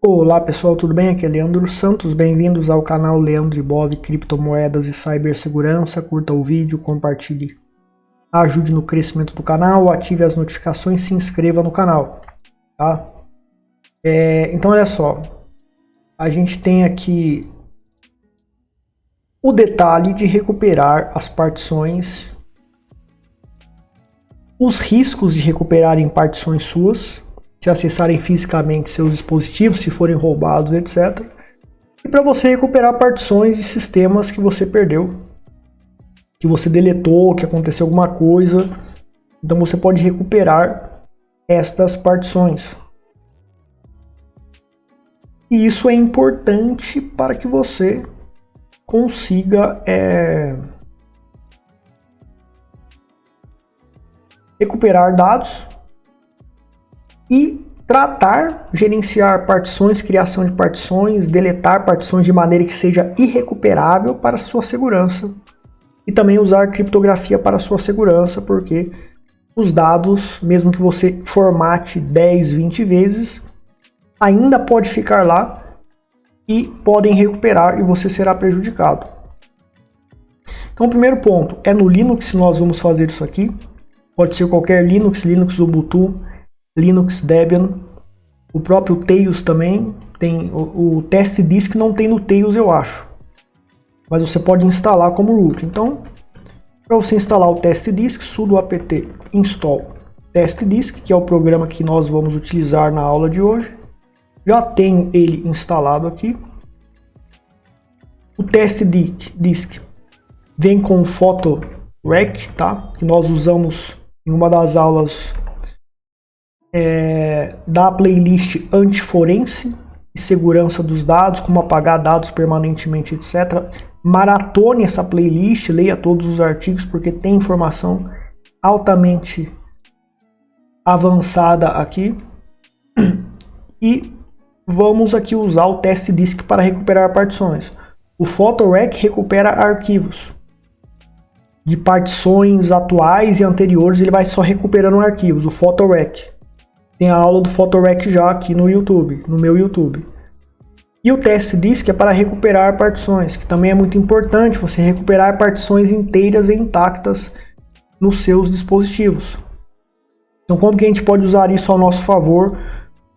Olá pessoal, tudo bem? Aqui é Leandro Santos, bem-vindos ao canal Leandro Ibov, Criptomoedas e Cibersegurança. Curta o vídeo, compartilhe, ajude no crescimento do canal, ative as notificações, se inscreva no canal, tá? Então olha só, a gente tem aqui o detalhe de recuperar as partições, os riscos de recuperar em partições suas, se acessarem fisicamente seus dispositivos, se forem roubados, etc. E para você recuperar partições de sistemas que você perdeu, que você deletou, que aconteceu alguma coisa. Então você pode recuperar estas partições. E isso é importante para que você consiga recuperar dados e tratar, gerenciar partições, criação de partições, deletar partições de maneira que seja irrecuperável para sua segurança. E também usar criptografia para sua segurança, porque os dados, mesmo que você formate 10, 20 vezes, ainda pode ficar lá e podem recuperar e você será prejudicado. Então o primeiro ponto é no Linux nós vamos fazer isso aqui. Pode ser qualquer Linux, Linux Ubuntu, Linux Debian, o próprio Tails também, tem o test disk não tem no Tails eu acho, mas você pode instalar como root. Então, para você instalar o test disk, sudo apt install test disk, que é o programa que nós vamos utilizar na aula de hoje. Já tenho ele instalado aqui. O test disk vem com o PhotoRec, tá? Que nós usamos em uma das aulas da playlist antiforense e segurança dos dados, como apagar dados permanentemente, etc. Maratone essa playlist, leia todos os artigos porque tem informação altamente avançada aqui. E vamos aqui usar o test disk para recuperar partições. O PhotoRec recupera arquivos de partições atuais e anteriores, ele vai só recuperando arquivos. O PhotoRec tem a aula do PhotoRec já aqui no YouTube, no meu YouTube. E o test disk é para recuperar partições, que também é muito importante você recuperar partições inteiras e intactas nos seus dispositivos. Então como que a gente pode usar isso ao nosso favor,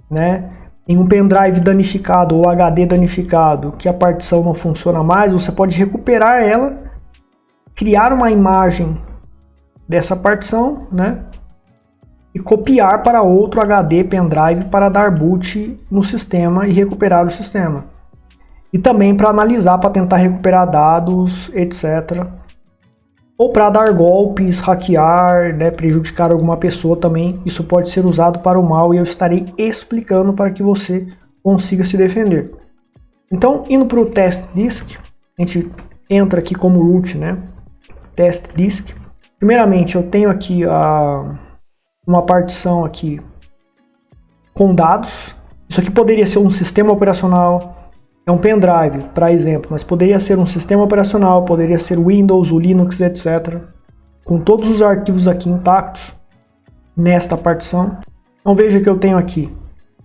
né? Em um pendrive danificado ou HD danificado, que a partição não funciona mais, você pode recuperar ela, criar uma imagem dessa partição, né? E copiar para outro HD pendrive para dar boot no sistema e recuperar o sistema. E também para analisar, para tentar recuperar dados, etc. Ou para dar golpes, hackear, né, prejudicar alguma pessoa também. Isso pode ser usado para o mal e eu estarei explicando para que você consiga se defender. Então, indo para o test disk, a gente entra aqui como root, né? Test disk. Primeiramente, eu tenho aqui uma partição aqui com dados. Isso aqui poderia ser um sistema operacional, é um pendrive, para exemplo, mas poderia ser um sistema operacional, poderia ser o Windows, o Linux, etc. Com todos os arquivos aqui intactos nesta partição. Então veja que eu tenho aqui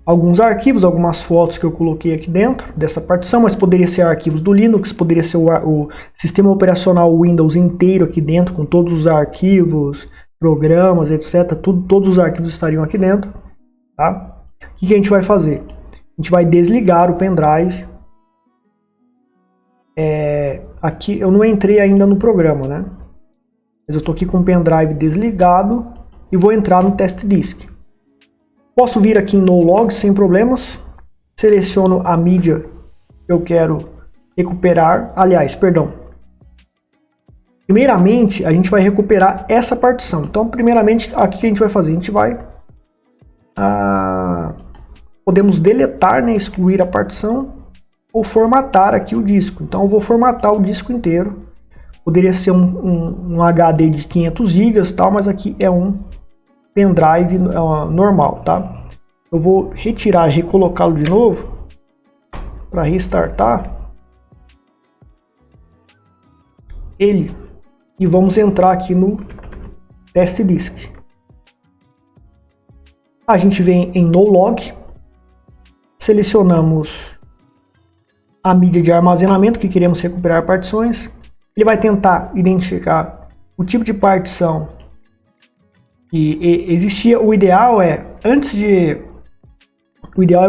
alguns arquivos, algumas fotos que eu coloquei aqui dentro dessa partição, mas poderia ser arquivos do Linux, poderia ser o sistema operacional Windows inteiro aqui dentro, com todos os arquivos, programas, etc. Todos os arquivos estariam aqui dentro, tá? O que a gente vai fazer? A gente vai desligar o pendrive. Aqui eu não entrei ainda no programa, né? Mas eu estou aqui com o pendrive desligado e vou entrar no test disk. Posso vir aqui em No Log sem problemas. Seleciono a mídia que eu quero recuperar. Aliás, perdão. Primeiramente, a gente vai recuperar essa partição. Então, primeiramente, aqui que a gente vai fazer? A gente vai... podemos deletar, né, excluir a partição ou formatar aqui o disco. Então, eu vou formatar o disco inteiro. Poderia ser um HD de 500 GB, tal, mas aqui é um pendrive normal, tá? Eu vou retirar e recolocá-lo de novo para restartar ele. E vamos entrar aqui no test disk. A gente vem em No Log, selecionamos a mídia de armazenamento que queremos recuperar partições. Ele vai tentar identificar o tipo de partição que existia. O ideal é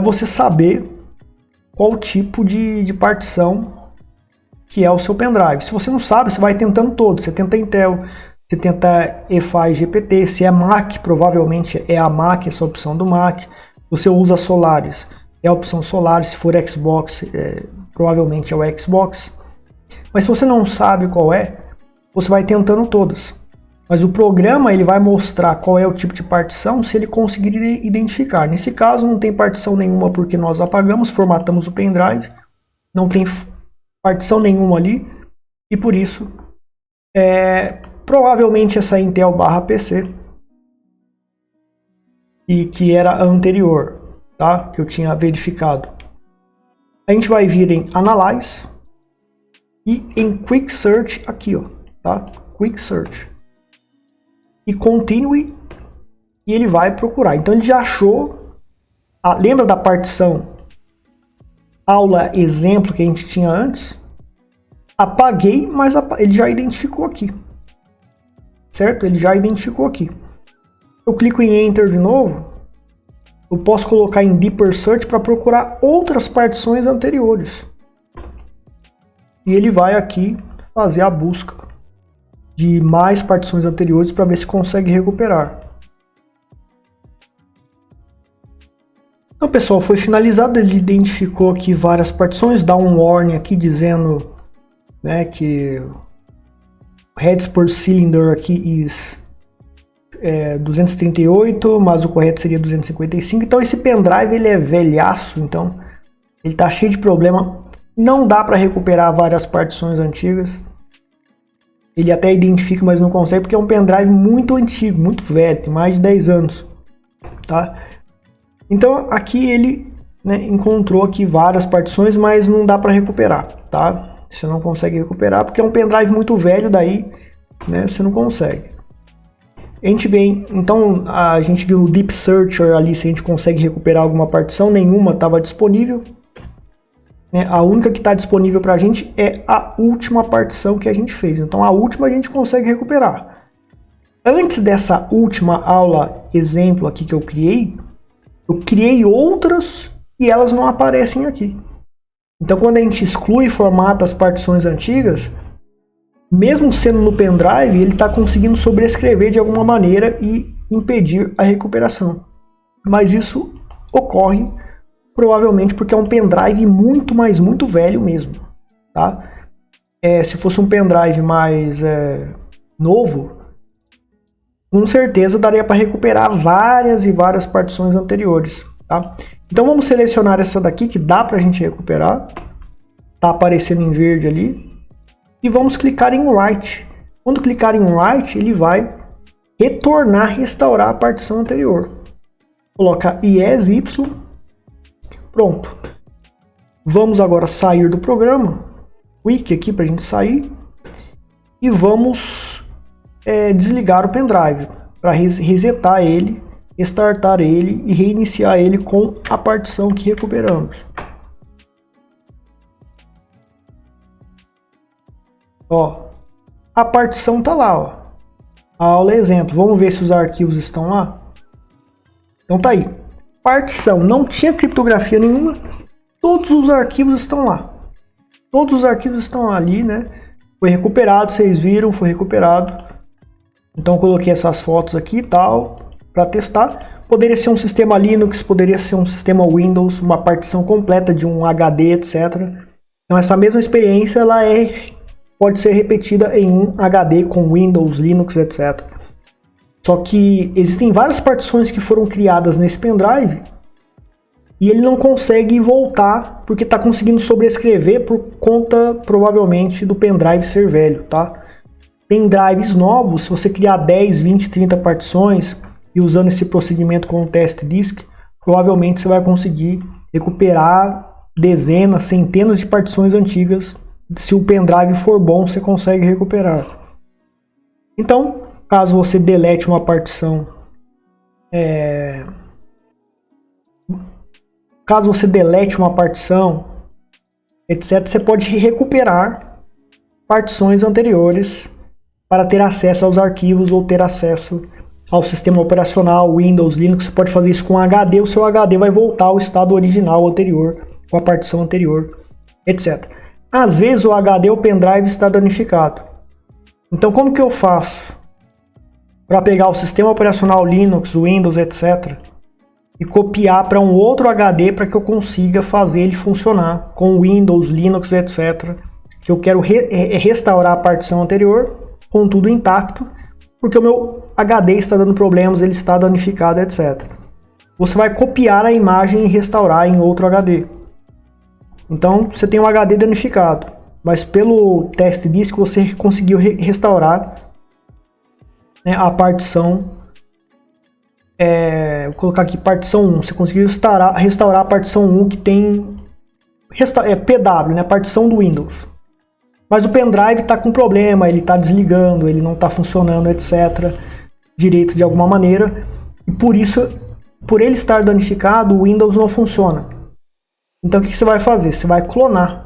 você saber qual tipo de partição que é o seu pendrive. Se você não sabe, você vai tentando todos. Você tenta Intel, você tenta EFI GPT. Se é Mac, provavelmente é a Mac, essa opção do Mac. Você usa Solaris, é a opção Solaris. Se for Xbox, provavelmente é o Xbox. Mas se você não sabe qual é, você vai tentando todas. Mas o programa ele vai mostrar qual é o tipo de partição se ele conseguir identificar. Nesse caso não tem partição nenhuma porque nós apagamos, formatamos o pendrive. Não tem partição nenhuma ali. E por isso, provavelmente essa Intel /PC, e que era a anterior, tá? Que eu tinha verificado. A gente vai vir em Analyze e em Quick Search aqui, ó, tá? Quick Search. E Continue, e ele vai procurar. Então ele já achou, lembra da partição aula exemplo que a gente tinha antes? Apaguei, mas ele já identificou aqui, certo? Ele já identificou aqui. Eu clico em Enter de novo, eu posso colocar em Deeper Search para procurar outras partições anteriores. E ele vai aqui fazer a busca de mais partições anteriores para ver se consegue recuperar. Então, pessoal, foi finalizado. Ele identificou aqui várias partições, dá um warning aqui dizendo, né, que heads per cylinder aqui é 238, mas o correto seria 255. Então esse pendrive ele é velhaço, então ele tá cheio de problema. Não dá para recuperar várias partições antigas. Ele até identifica, mas não consegue, porque é um pendrive muito antigo, muito velho, tem mais de 10 anos, tá? Então aqui ele, né, encontrou aqui várias partições, mas não dá para recuperar, tá? Você não consegue recuperar porque é um pendrive muito velho, daí, né, você não consegue. A gente vem, então a gente viu o Deep Searcher ali, se a gente consegue recuperar alguma partição, nenhuma estava disponível. A única que está disponível para a gente é a última partição que a gente fez. Então a última a gente consegue recuperar. Antes dessa última aula exemplo aqui que eu criei outras e elas não aparecem aqui. Então quando a gente exclui e formata as partições antigas, mesmo sendo no pendrive, ele está conseguindo sobrescrever de alguma maneira e impedir a recuperação. Mas isso ocorre provavelmente porque é um pendrive muito, mas muito velho mesmo, tá? Se fosse um pendrive mais novo, com certeza daria para recuperar várias e várias partições anteriores, tá? Então vamos selecionar essa daqui que dá para a gente recuperar, tá aparecendo em verde ali, e vamos clicar em Write. Quando clicar em Write, ele vai restaurar a partição anterior. Coloca ESY. Pronto. Vamos agora sair do programa. Quick aqui para a gente sair. E vamos desligar o pendrive para resetar ele, restartar ele e reiniciar ele com a partição que recuperamos. Ó, a partição tá lá, ó. A aula é exemplo. Vamos ver se os arquivos estão lá. Então tá aí. Partição, não tinha criptografia nenhuma, todos os arquivos estão lá. Todos os arquivos estão ali, né? Foi recuperado, vocês viram, foi recuperado. Então eu coloquei essas fotos aqui e tal, para testar. Poderia ser um sistema Linux, poderia ser um sistema Windows, uma partição completa de um HD, etc. Então essa mesma experiência, ela pode ser repetida em um HD com Windows, Linux, etc. Só que existem várias partições que foram criadas nesse pendrive e ele não consegue voltar porque está conseguindo sobrescrever por conta, provavelmente, do pendrive ser velho, tá? Pendrives novos, se você criar 10, 20, 30 partições e usando esse procedimento com o test disk, provavelmente você vai conseguir recuperar dezenas, centenas de partições antigas. Se o pendrive for bom, você consegue recuperar. Então, caso você delete uma partição, caso você delete uma partição, etc., você pode recuperar partições anteriores para ter acesso aos arquivos ou ter acesso ao sistema operacional, Windows, Linux. Você pode fazer isso com HD, o seu HD vai voltar ao estado original anterior, com a partição anterior, etc. Às vezes o HD ou pendrive está danificado. Então como que eu faço para pegar o sistema operacional Linux, Windows, etc., e copiar para um outro HD para que eu consiga fazer ele funcionar com Windows, Linux, etc., que eu quero restaurar a partição anterior com tudo intacto, porque o meu HD está dando problemas, ele está danificado, etc. Você vai copiar a imagem e restaurar em outro HD. Então você tem um HD danificado, mas pelo test disk você conseguiu restaurar, né, a partição. Vou colocar aqui partição 1. Você conseguiu restaurar a partição 1 que tem PW, né, partição do Windows. Mas o pendrive está com problema, ele está desligando, ele não está funcionando, etc., direito de alguma maneira. E por isso, por ele estar danificado, o Windows não funciona. Então o que você vai fazer? Você vai clonar,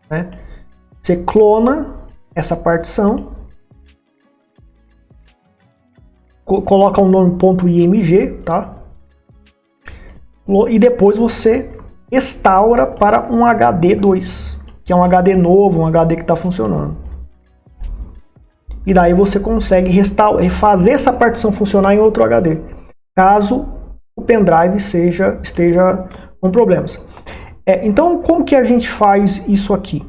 né? Você clona essa partição, coloca o nome .img, tá? E depois você restaura para um HD 2, que é um HD novo, um HD que está funcionando. E daí você consegue fazer essa partição funcionar em outro HD, caso o pendrive esteja com problemas. Então, como que a gente faz isso aqui?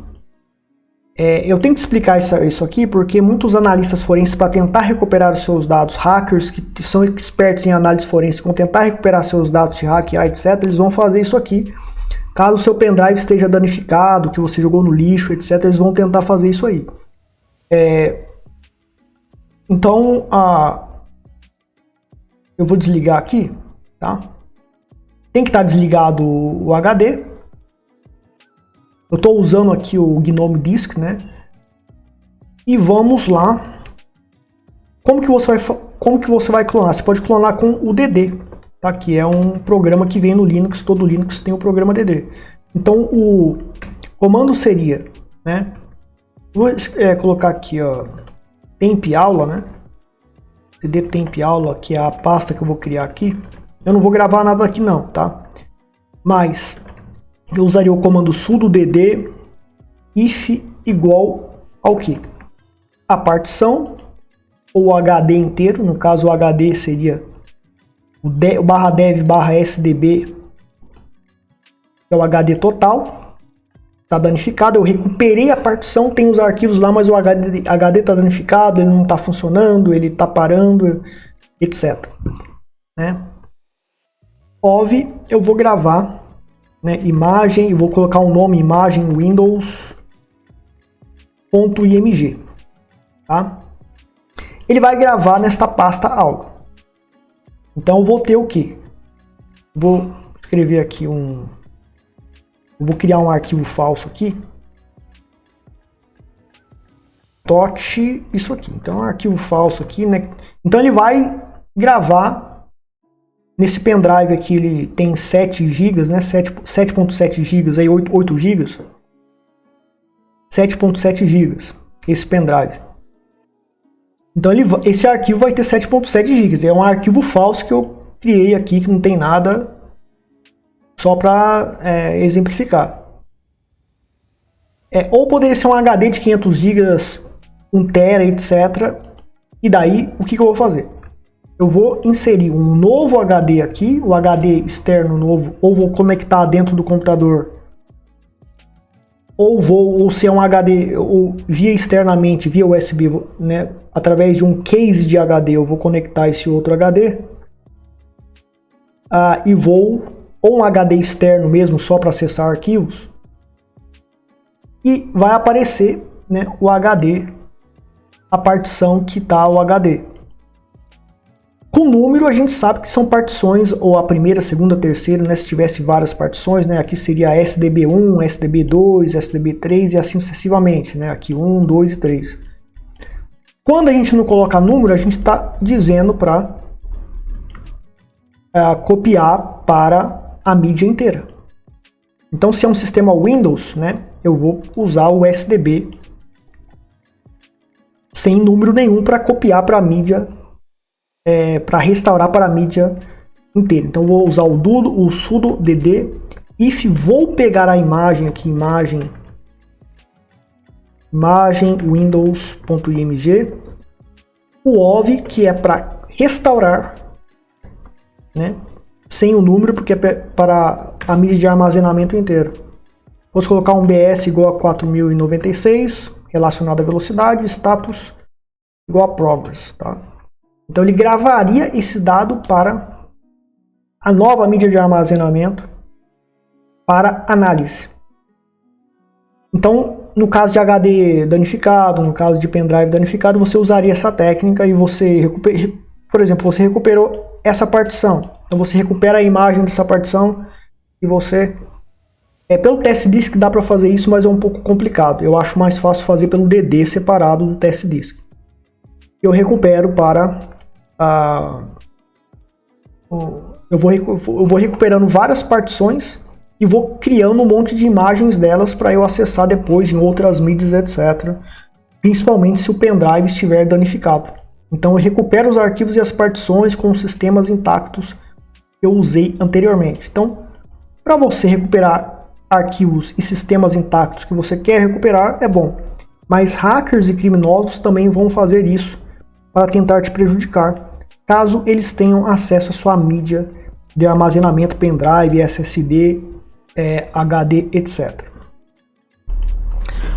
Eu tenho que explicar isso aqui porque muitos analistas forenses, para tentar recuperar os seus dados, hackers que são expertos em análise forense, vão tentar recuperar seus dados de hackear, etc., eles vão fazer isso aqui. Caso o seu pendrive esteja danificado, que você jogou no lixo, etc., eles vão tentar fazer isso aí. Então, eu vou desligar aqui, tá? Tem que estar desligado o HD. Eu estou usando aqui o GNOME Disk, né? E vamos lá. Como que você vai clonar? Você pode clonar com o DD, tá? Que é um programa que vem no Linux. Todo Linux tem o programa DD. Então o comando seria, né? Vou colocar aqui, ó, temp aula, né? DD temp aula, que é a pasta que eu vou criar aqui. Eu não vou gravar nada aqui não, tá? Mas eu usaria o comando sudo dd if igual ao que? A partição ou o HD inteiro, no caso o HD seria o /dev/sdb, que é o HD total, está danificado. Eu recuperei a partição, tem os arquivos lá, mas o HD está danificado, ele não está funcionando, ele está parando, etc. Né? OV, eu vou gravar, né, imagem, eu vou colocar o nome imagem windows.img, tá? Ele vai gravar nesta pasta aula. Então eu vou ter o que? Vou escrever aqui vou criar um arquivo falso aqui. Isso aqui. Então é um arquivo falso aqui, né? Então ele vai gravar. Nesse pendrive aqui ele tem 7 GB, né? 7.7 GB, aí 8 GB. 7.7 GB, esse pendrive. Então esse arquivo vai ter 7.7 GB. É um arquivo falso que eu criei aqui, que não tem nada, só para exemplificar. Ou poderia ser um HD de 500 GB, 1 TB, etc. E daí, o que eu vou fazer? Eu vou inserir um novo HD aqui, o HD externo novo, ou vou conectar dentro do computador, ou se é um HD, ou via externamente, via USB, né, através de um case de HD, eu vou conectar esse outro HD, ou um HD externo mesmo, só para acessar arquivos, e vai aparecer, né, o HD, a partição que está o HD. Com número a gente sabe que são partições, ou a primeira, segunda, terceira, né, se tivesse várias partições, né, aqui seria SDB1, SDB2, SDB3 e assim sucessivamente, né, aqui 1, 2 e 3. Quando a gente não coloca número, a gente está dizendo para copiar para a mídia inteira. Então, se é um sistema Windows, né, eu vou usar o SDB sem número nenhum para copiar para a mídia, para restaurar para a mídia inteira. Então, vou usar o sudo dd if, vou pegar a imagem aqui, imagem windows.img, o ov, que é para restaurar, né, sem o número, porque é para a mídia de armazenamento inteiro. Vou colocar um BS igual a 4096, relacionado à velocidade, status igual a progress, tá? Então ele gravaria esse dado para a nova mídia de armazenamento para análise. Então, no caso de HD danificado, no caso de pendrive danificado, você usaria essa técnica e você por exemplo, você recuperou essa partição. Então você recupera a imagem dessa partição e você... pelo test disk dá para fazer isso, mas é um pouco complicado. Eu acho mais fácil fazer pelo DD separado do test disk. Eu recupero para... eu vou recuperando várias partições e vou criando um monte de imagens delas para eu acessar depois em outras mídias, etc. Principalmente se o pendrive estiver danificado. Então eu recupero os arquivos e as partições com os sistemas intactos que eu usei anteriormente. Então, para você recuperar arquivos e sistemas intactos que você quer recuperar, é bom. Mas hackers e criminosos também vão fazer isso para tentar te prejudicar, caso eles tenham acesso à sua mídia de armazenamento, pendrive, SSD, HD, etc.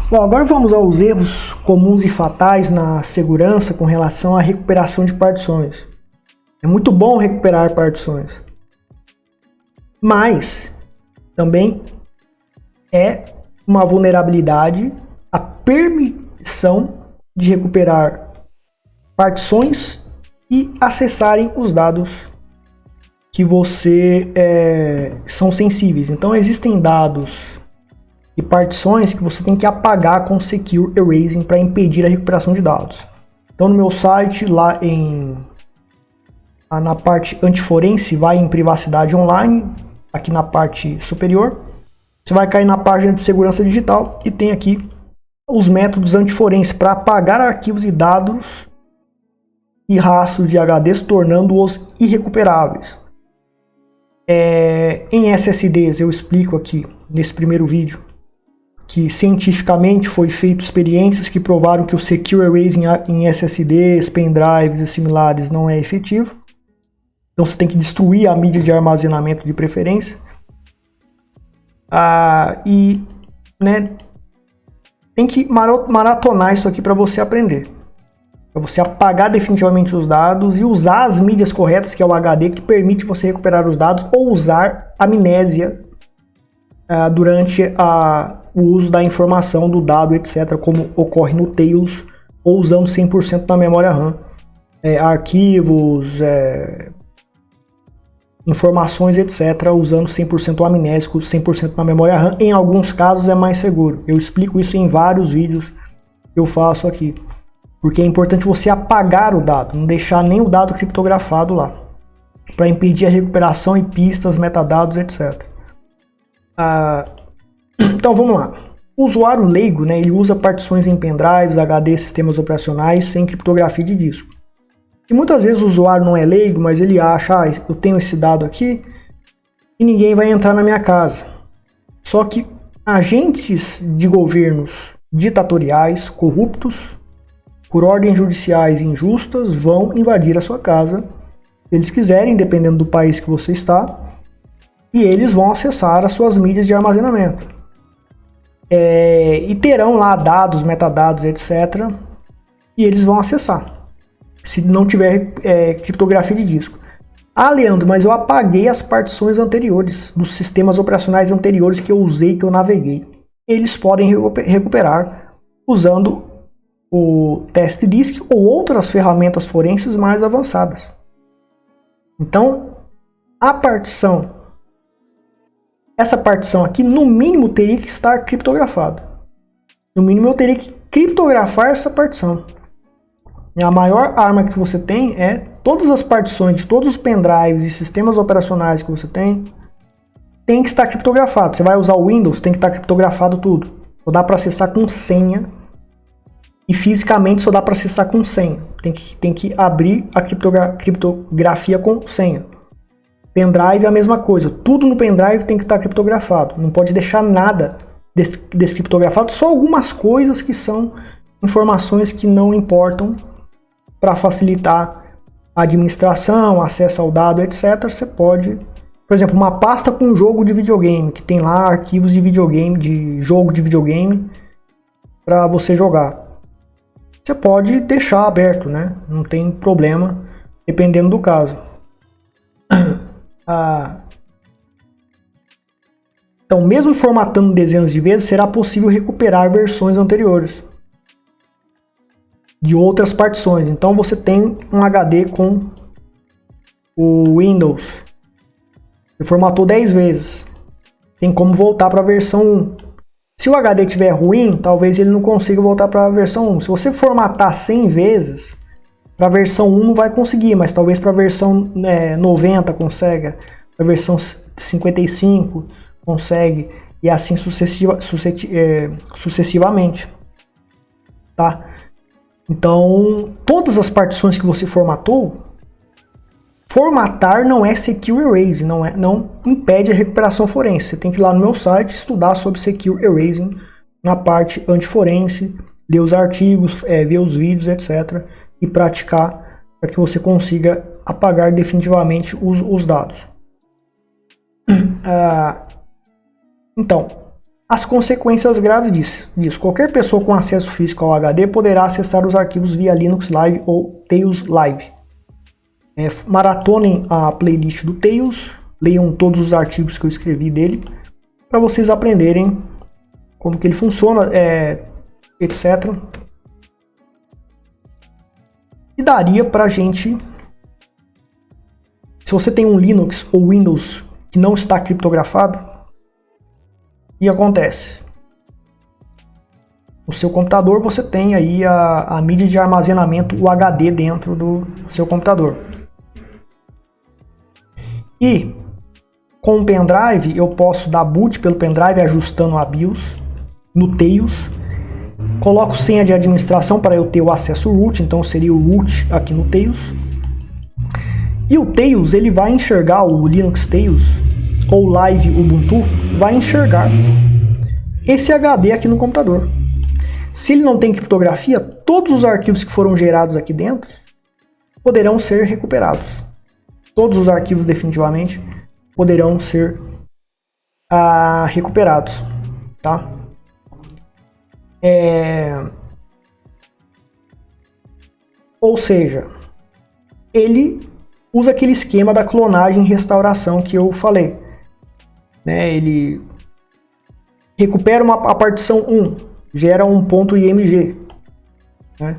Bom, agora vamos aos erros comuns e fatais na segurança com relação à recuperação de partições. É muito bom recuperar partições, mas também é uma vulnerabilidade a permissão de recuperar partições e acessarem os dados que você são sensíveis. Então existem dados e partições que você tem que apagar com Secure Erasing para impedir a recuperação de dados. Então no meu site, lá na parte antiforense, vai em privacidade online, aqui na parte superior. Você vai cair na página de segurança digital e tem aqui os métodos antiforense para apagar arquivos e dados e rastros de HDs, tornando-os irrecuperáveis. Em SSDs, eu explico aqui nesse primeiro vídeo que cientificamente foi feito experiências que provaram que o Secure Erasing em SSDs, pendrives e similares não é efetivo. Então você tem que destruir a mídia de armazenamento de preferência. Tem que maratonar isso aqui para você aprender. Para você apagar definitivamente os dados e usar as mídias corretas, que é o HD, que permite você recuperar os dados, ou usar amnésia durante o uso da informação do dado, etc., como ocorre no Tails, ou usando 100% da memória RAM. Arquivos, informações, etc., usando 100% amnésico, 100% na memória RAM. Em alguns casos é mais seguro. Eu explico isso em vários vídeos que eu faço aqui. Porque é importante você apagar o dado, não deixar nem o dado criptografado lá, para impedir a recuperação e pistas, metadados, etc. Então vamos lá. O usuário leigo, né, ele usa partições em pendrives, HD, sistemas operacionais sem criptografia de disco. E muitas vezes o usuário não é leigo, mas ele acha, eu tenho esse dado aqui e ninguém vai entrar na minha casa. Só que agentes de governos ditatoriais, corruptos, por ordens judiciais injustas, vão invadir a sua casa, se eles quiserem, dependendo do país que você está, e eles vão acessar as suas mídias de armazenamento. E terão lá dados, metadados, etc. E eles vão acessar, se não tiver criptografia de disco. Leandro, mas eu apaguei as partições anteriores, dos sistemas operacionais anteriores que eu usei, que eu naveguei. Eles podem recuperar usando o test disk ou outras ferramentas forenses mais avançadas. Então, essa partição aqui, no mínimo, teria que estar criptografada. No mínimo, eu teria que criptografar essa partição. E a maior arma que você tem é todas as partições de todos os pendrives e sistemas operacionais que você tem, tem que estar criptografado. Você vai usar o Windows, tem que estar criptografado tudo. Só dá para acessar com senha. E fisicamente só dá para acessar com senha. Tem que abrir a criptografia com senha. Pendrive é a mesma coisa. Tudo no pendrive tem que estar criptografado. Não pode deixar nada descriptografado. Só algumas coisas que são informações que não importam para facilitar a administração, acesso ao dado, etc. Você pode, por exemplo, uma pasta com jogo de videogame, que tem lá arquivos de videogame, de jogo de videogame, para você jogar. Você pode deixar aberto, né? Não tem problema, dependendo do caso. Então, mesmo formatando dezenas de vezes, será possível recuperar versões anteriores de outras partições. Então, você tem um HD com o Windows. Você formatou 10 vezes. Tem como voltar para a versão 1. Se o HD estiver ruim, talvez ele não consiga voltar para a versão 1. Se você formatar 100 vezes, para a versão 1 não vai conseguir, mas talvez para a versão 90 consiga, para a versão 55 consegue, e assim sucessivamente. Tá? Então, todas as partições que você formatou, formatar não é Secure Erasing, não impede a recuperação forense. Você tem que ir lá no meu site estudar sobre Secure Erasing na parte antiforense, ler os artigos, ver os vídeos, etc. e praticar para que você consiga apagar definitivamente os dados. Então, as consequências graves disso. Qualquer pessoa com acesso físico ao HD poderá acessar os arquivos via Linux Live ou Tails Live. Maratonem a playlist do Tails, leiam todos os artigos que eu escrevi dele, para vocês aprenderem como que ele funciona, etc. E daria para a gente, se você tem um Linux ou Windows que não está criptografado, o que acontece? No seu computador você tem aí a mídia de armazenamento, o HD dentro do seu computador. E com o pendrive eu posso dar boot pelo pendrive ajustando a BIOS no Tails. Coloco senha de administração para eu ter o acesso root, então seria o root aqui no Tails. E o Tails ele vai enxergar, o Linux Tails ou Live Ubuntu vai enxergar esse HD aqui no computador. Se ele não tem criptografia, todos os arquivos que foram gerados aqui dentro poderão ser recuperados. Todos os arquivos definitivamente poderão ser recuperados, tá? Ou seja, ele usa aquele esquema da clonagem e restauração que eu falei, né? Ele recupera a partição 1, gera um ponto .img, né?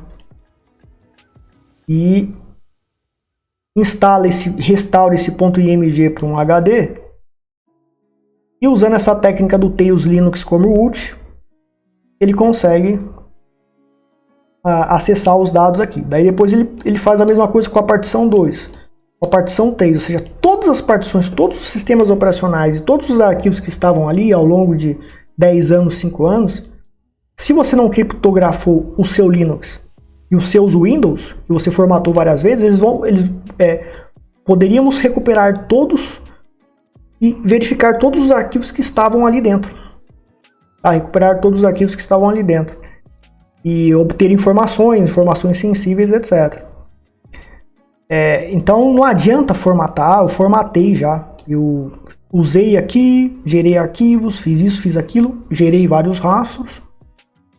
E restaura esse ponto .img para um HD, e usando essa técnica do Tails Linux como root, ele consegue acessar os dados aqui. Daí depois ele faz a mesma coisa com a partição 2, com a partição 3, ou seja, todas as partições, todos os sistemas operacionais e todos os arquivos que estavam ali ao longo de 10 anos, 5 anos, se você não criptografou o seu Linux e os seus Windows, que você formatou várias vezes, poderíamos recuperar todos e verificar todos os arquivos que estavam ali dentro. Recuperar todos os arquivos que estavam ali dentro. E obter informações sensíveis, etc. Então não adianta formatar, eu formatei já. Eu usei aqui, gerei arquivos, fiz isso, fiz aquilo, gerei vários rastros.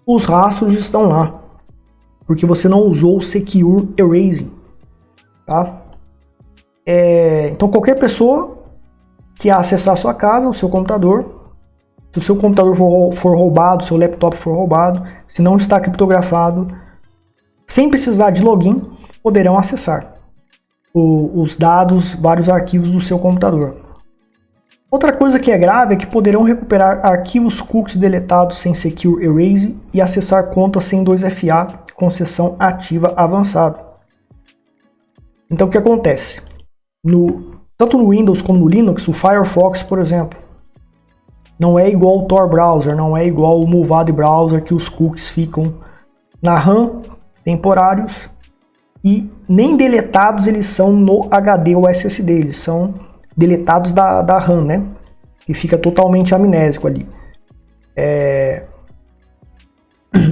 Os rastros estão lá, porque você não usou o Secure Erasing, tá? Então qualquer pessoa que acessar a sua casa, o seu computador, se o seu computador for roubado, seu laptop for roubado, se não está criptografado, sem precisar de login, poderão acessar os dados, vários arquivos do seu computador. Outra coisa que é grave é que poderão recuperar arquivos cookies deletados sem Secure Erasing e acessar contas sem 2FA com sessão ativa avançada. Então o que acontece? Tanto no Windows como no Linux, o Firefox, por exemplo, Não é igual o Tor Browser, não é igual o Movado Browser, que os cookies ficam na RAM temporários e nem deletados eles são no HD ou SSD, eles são deletados da RAM, né? E fica totalmente amnésico ali.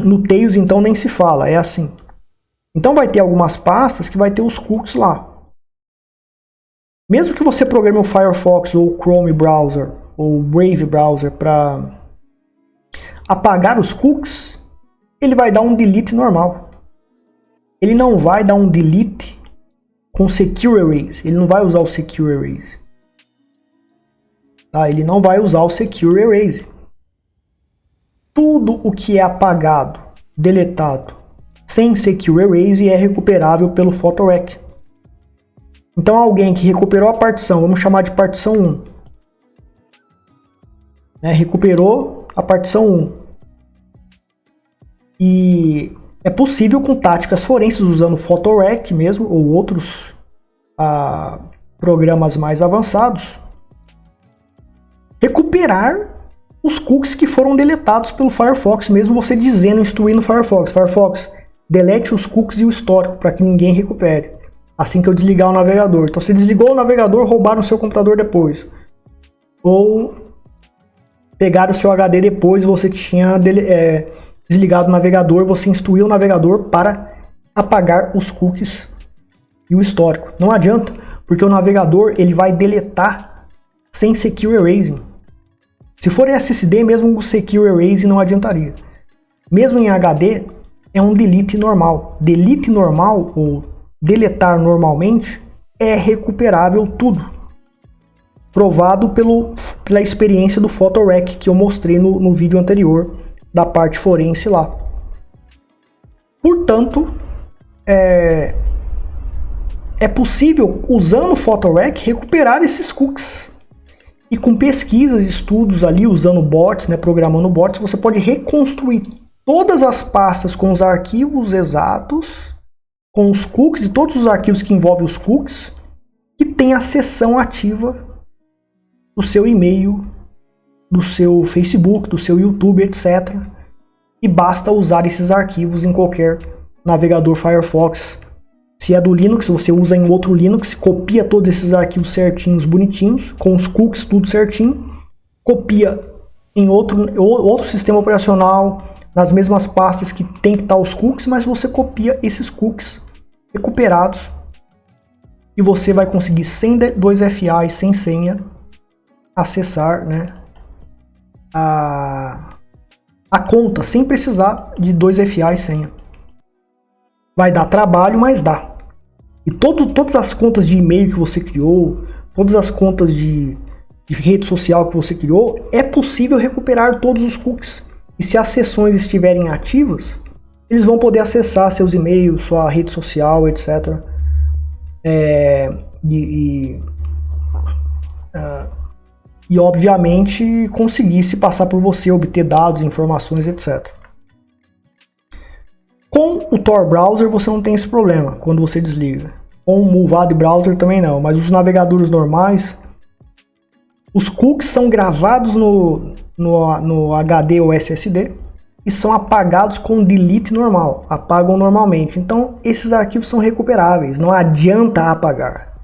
No Tails, então, nem se fala, é assim. Então vai ter algumas pastas que vai ter os cookies lá. Mesmo que você programe o Firefox ou o Chrome Browser ou o Brave Browser para apagar os cookies, ele vai dar um delete normal. Ele não vai dar um delete com Secure Erase. Ele não vai usar o Secure Erase. Tá? Ele não vai usar o Secure Erase. Tudo o que é apagado, deletado, sem Secure Erase é recuperável pelo PhotoRec. Então alguém que recuperou a partição, vamos chamar de partição 1. Né, recuperou a partição 1. E é possível com táticas forenses usando o PhotoRec mesmo, ou outros programas mais avançados, recuperar os cookies que foram deletados pelo Firefox, mesmo você dizendo, instruindo o Firefox, delete os cookies e o histórico para que ninguém recupere, assim que eu desligar o navegador. Então você desligou o navegador, roubaram o seu computador depois. Ou pegaram o seu HD depois, você tinha desligado o navegador, você instruiu o navegador para apagar os cookies e o histórico. Não adianta, porque o navegador ele vai deletar sem Secure Erasing. Se for em SSD, mesmo o Secure Erase não adiantaria. Mesmo em HD, é um delete normal. Delete normal, ou deletar normalmente, é recuperável tudo. Provado pela experiência do PhotoRec que eu mostrei no vídeo anterior, da parte forense lá. Portanto, é possível, usando o PhotoRec, recuperar esses cookies. E com pesquisas, estudos ali, usando bots, né, programando bots, você pode reconstruir todas as pastas com os arquivos exatos, com os cookies e todos os arquivos que envolvem os cookies, que tem a seção ativa do seu e-mail, do seu Facebook, do seu YouTube, etc. E basta usar esses arquivos em qualquer navegador Firefox. Se é do Linux, você usa em outro Linux, copia todos esses arquivos certinhos, bonitinhos, com os cookies tudo certinho, copia em outro sistema operacional, nas mesmas pastas que tem que estar os cookies, mas você copia esses cookies recuperados e você vai conseguir sem 2FA e sem senha acessar, né, a conta sem precisar de 2FA e senha. Vai dar trabalho, mas dá. E todas as contas de e-mail que você criou, todas as contas de rede social que você criou, é possível recuperar todos os cookies. E se as sessões estiverem ativas, eles vão poder acessar seus e-mails, sua rede social, etc. E obviamente conseguir se passar por você, obter dados, informações, etc. Com o Tor Browser você não tem esse problema quando você desliga. Com o Movado Browser também não, mas os navegadores normais, os cookies são gravados no HD ou SSD e são apagados com delete normal, apagam normalmente. Então esses arquivos são recuperáveis, não adianta apagar.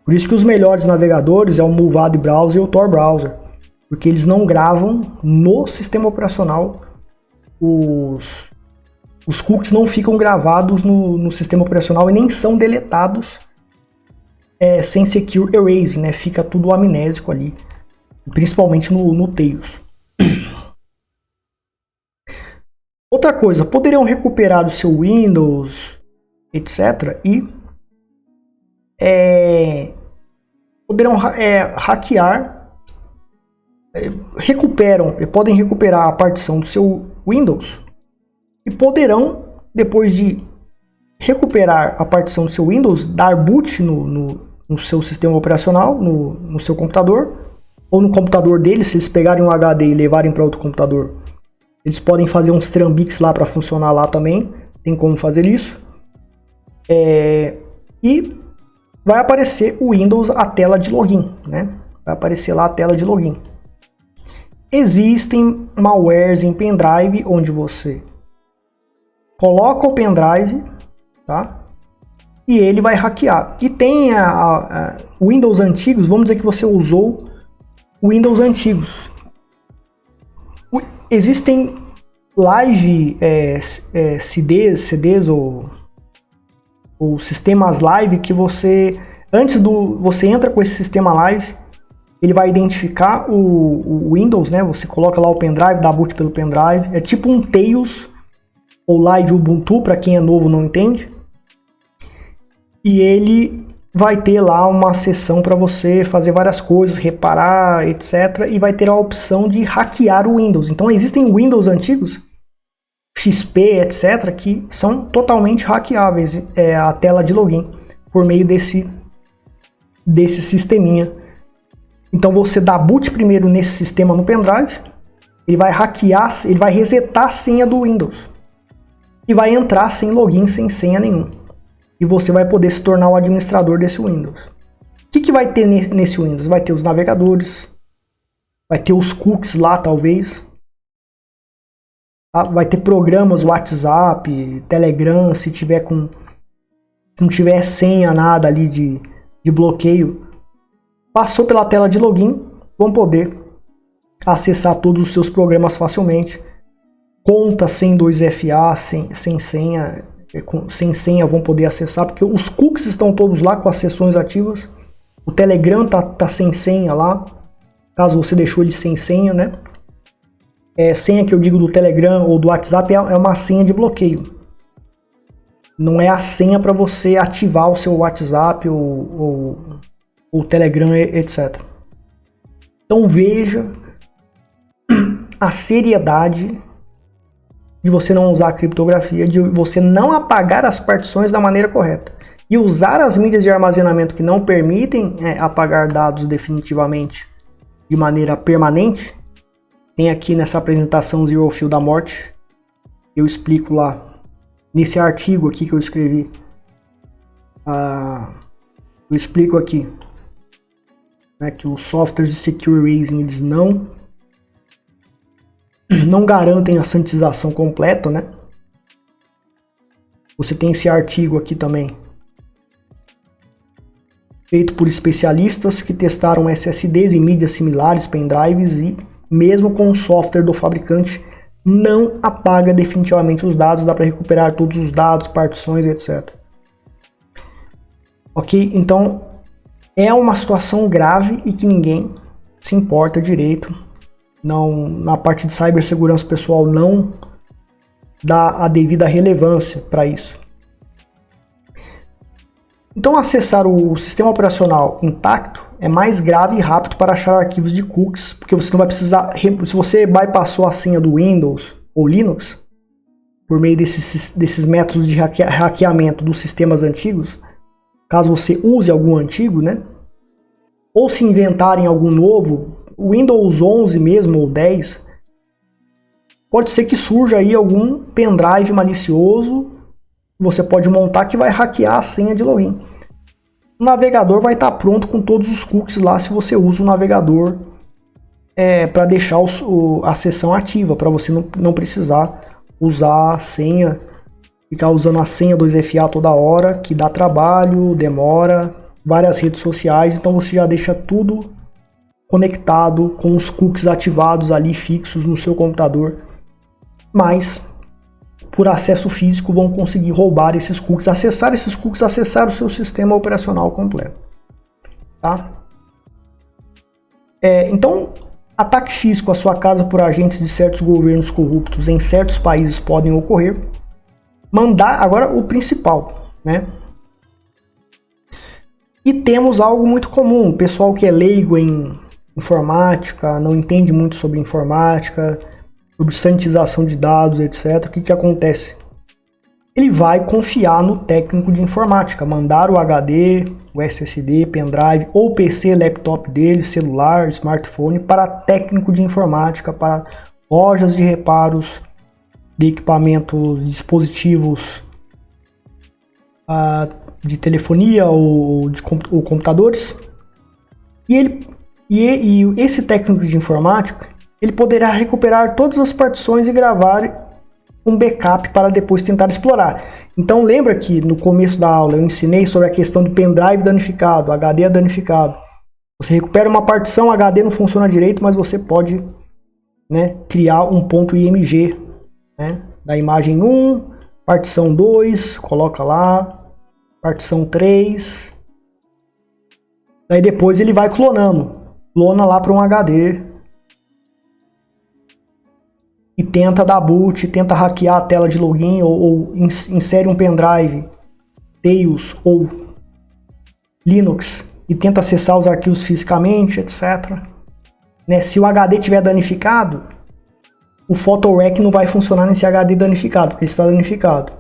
Por isso que os melhores navegadores é o Movado Browser e o Tor Browser, porque eles não gravam no sistema operacional, os cookies não ficam gravados no sistema operacional e nem são deletados sem Secure Erase, né? Fica tudo amnésico ali, principalmente no Tails. Outra coisa, poderiam recuperar o seu Windows, etc. E poderão hackear, podem recuperar a partição do seu Windows e poderão, depois de recuperar a partição do seu Windows, dar boot no seu sistema operacional, no seu computador, ou no computador deles. Se eles pegarem um HD e levarem para outro computador, eles podem fazer uns trambiques lá para funcionar lá também, tem como fazer isso. E vai aparecer o Windows, a tela de login, né? Vai aparecer lá a tela de login. existem malwares em pendrive onde você coloca o pendrive, tá? E ele vai hackear. E tem Windows antigos, vamos dizer que você usou Windows antigos. Existem live CDs ou sistemas live que você entra com esse sistema live, ele vai identificar o Windows, né? Você coloca lá o pendrive, dá boot pelo pendrive, é tipo um Tails ou Live Ubuntu, para quem é novo não entende. E ele vai ter lá uma seção para você fazer várias coisas, reparar, etc. E vai ter a opção de hackear o Windows. Então existem Windows antigos, XP, etc., que são totalmente hackeáveis, a tela de login, por meio desse sisteminha. Então você dá boot primeiro nesse sistema no pendrive, ele vai hackear, ele vai resetar a senha do Windows e vai entrar sem login, sem senha nenhuma. E você vai poder se tornar o administrador desse Windows. O que vai ter nesse Windows? Vai ter os navegadores, vai ter os cookies lá, talvez. Vai ter programas, WhatsApp, Telegram, se não tiver senha, nada ali de bloqueio. Passou pela tela de login, vão poder acessar todos os seus programas facilmente. Conta sem 2FA, sem senha, sem senha vão poder acessar, porque os cookies estão todos lá com as sessões ativas. O Telegram tá sem senha lá, caso você deixou ele sem senha, né? Senha que eu digo do Telegram ou do WhatsApp é uma senha de bloqueio. Não é a senha para você ativar o seu WhatsApp ou o Telegram, etc. Então veja a seriedade de você não usar a criptografia, de você não apagar as partições da maneira correta. E usar as mídias de armazenamento que não permitem apagar dados definitivamente de maneira permanente. Tem aqui nessa apresentação Zero Feel da morte, eu explico lá, nesse artigo aqui que eu escrevi, eu explico aqui, né, que os softwares de Secure Raising eles não garantem a sanitização completa, né? Você tem esse artigo aqui também, feito por especialistas que testaram SSDs e mídias similares, pendrives, e mesmo com o software do fabricante não apaga definitivamente os dados, dá para recuperar todos os dados, partições, etc. Ok? Então é uma situação grave e que ninguém se importa direito. Não, na parte de cibersegurança pessoal não dá a devida relevância para isso. Então acessar o sistema operacional intacto é mais grave e rápido para achar arquivos de cookies, porque você não vai precisar, se você bypassou a senha do Windows ou Linux, por meio desses métodos de hackeamento dos sistemas antigos, caso você use algum antigo, né? Ou se inventarem algum novo, o Windows 11 mesmo, ou 10, pode ser que surja aí algum pendrive malicioso, você pode montar que vai hackear a senha de login. O navegador vai estar pronto com todos os cookies lá, se você usa o navegador para deixar a sessão ativa, para você não precisar usar a senha, ficar usando a senha 2FA toda hora, que dá trabalho, demora, várias redes sociais, então você já deixa tudo conectado com os cookies ativados ali fixos no seu computador, mas por acesso físico vão conseguir roubar esses cookies, acessar o seu sistema operacional completo, tá? Então, ataque físico à sua casa por agentes de certos governos corruptos em certos países podem ocorrer. Agora o principal, né? E temos algo muito comum, o pessoal que é leigo em informática, não entende muito sobre informática, sobre sanitização de dados, etc. O que acontece? Ele vai confiar no técnico de informática, mandar o HD, o SSD, pendrive ou PC, laptop dele, celular, smartphone para técnico de informática, para lojas de reparos de equipamentos, dispositivos de telefonia ou computadores. E esse técnico de informática, ele poderá recuperar todas as partições e gravar um backup para depois tentar explorar. Então lembra que no começo da aula eu ensinei sobre a questão do pendrive danificado, HD danificado. Você recupera uma partição, HD não funciona direito, mas você pode, né, criar um ponto IMG, né, da imagem 1, partição 2, coloca lá, partição 3. Daí depois ele vai clonando, clona lá para um HD e tenta dar boot, tenta hackear a tela de login ou insere um pendrive, Tails ou Linux e tenta acessar os arquivos fisicamente, etc. Né? Se o HD estiver danificado, o PhotoRec não vai funcionar nesse HD danificado, porque ele está danificado.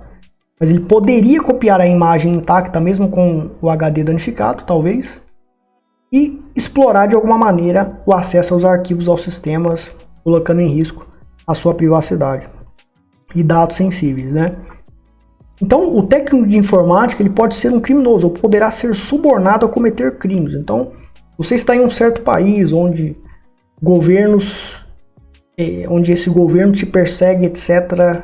Mas ele poderia copiar a imagem intacta, mesmo com o HD danificado, talvez, e explorar de alguma maneira o acesso aos arquivos aos sistemas, colocando em risco a sua privacidade e dados sensíveis, né? Então, o técnico de informática ele pode ser um criminoso ou poderá ser subornado a cometer crimes. Então, você está em um certo país onde onde esse governo te persegue, etc.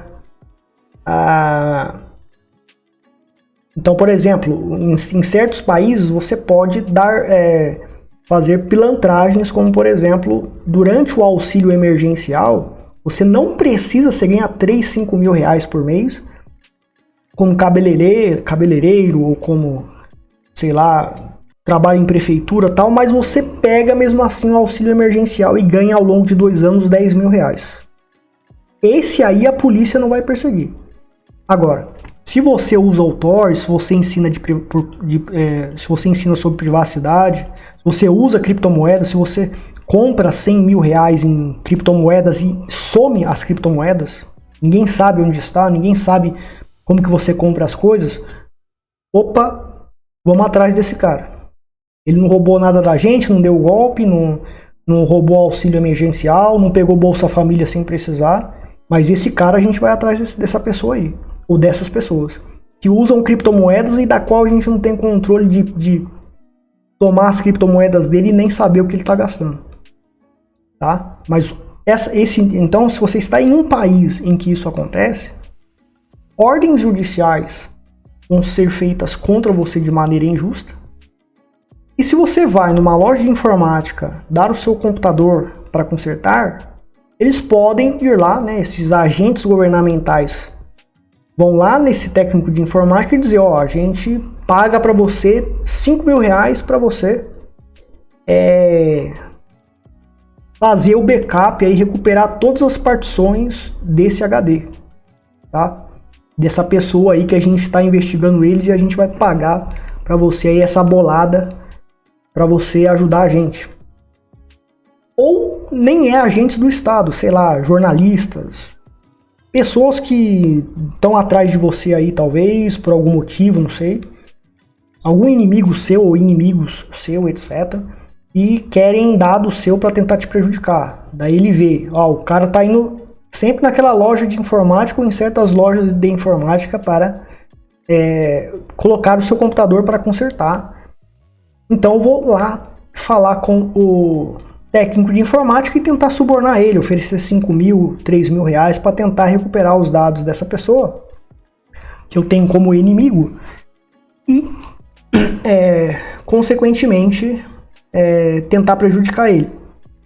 Então, por exemplo, em certos países você pode fazer pilantragens, como por exemplo, durante o auxílio emergencial, você não precisa ganhar 3, 5 mil reais por mês, como cabeleireiro ou como, sei lá, trabalho em prefeitura e tal, mas você pega mesmo assim o auxílio emergencial e ganha ao longo de 2 anos 10 mil reais. Esse aí a polícia não vai perseguir. Agora, se você usa o Tor, se você ensina se você ensina sobre privacidade, se você usa criptomoedas, se você compra 100 mil reais em criptomoedas e some as criptomoedas, ninguém sabe onde está, ninguém sabe como que você compra as coisas, opa, vamos atrás desse cara. Ele não roubou nada da gente, não deu golpe, não roubou auxílio emergencial, não pegou Bolsa Família sem precisar, mas esse cara a gente vai atrás dessa pessoa aí, ou dessas pessoas, que usam criptomoedas e da qual a gente não tem controle de tomar as criptomoedas dele e nem saber o que ele está gastando. Tá? Mas então, se você está em um país em que isso acontece, ordens judiciais vão ser feitas contra você de maneira injusta. E se você vai numa loja de informática dar o seu computador para consertar, eles podem ir lá, né, esses agentes governamentais vão lá nesse técnico de informática e dizer, ó, a gente paga para você 5 mil reais para você fazer o backup e recuperar todas as partições desse HD, tá? Dessa pessoa aí que a gente está investigando eles e a gente vai pagar para você aí essa bolada para você ajudar a gente. Ou nem é agentes do Estado, sei lá, jornalistas, pessoas que estão atrás de você aí talvez, por algum motivo, não sei, algum inimigo seu ou inimigos seu, etc., e querem dado seu para tentar te prejudicar. Daí ele vê, ó, o cara tá indo sempre naquela loja de informática ou em certas lojas de informática para colocar o seu computador para consertar. Então eu vou lá falar com o técnico de informática e tentar subornar ele, oferecer 5 mil, 3 mil reais para tentar recuperar os dados dessa pessoa que eu tenho como inimigo e, consequentemente, tentar prejudicar ele.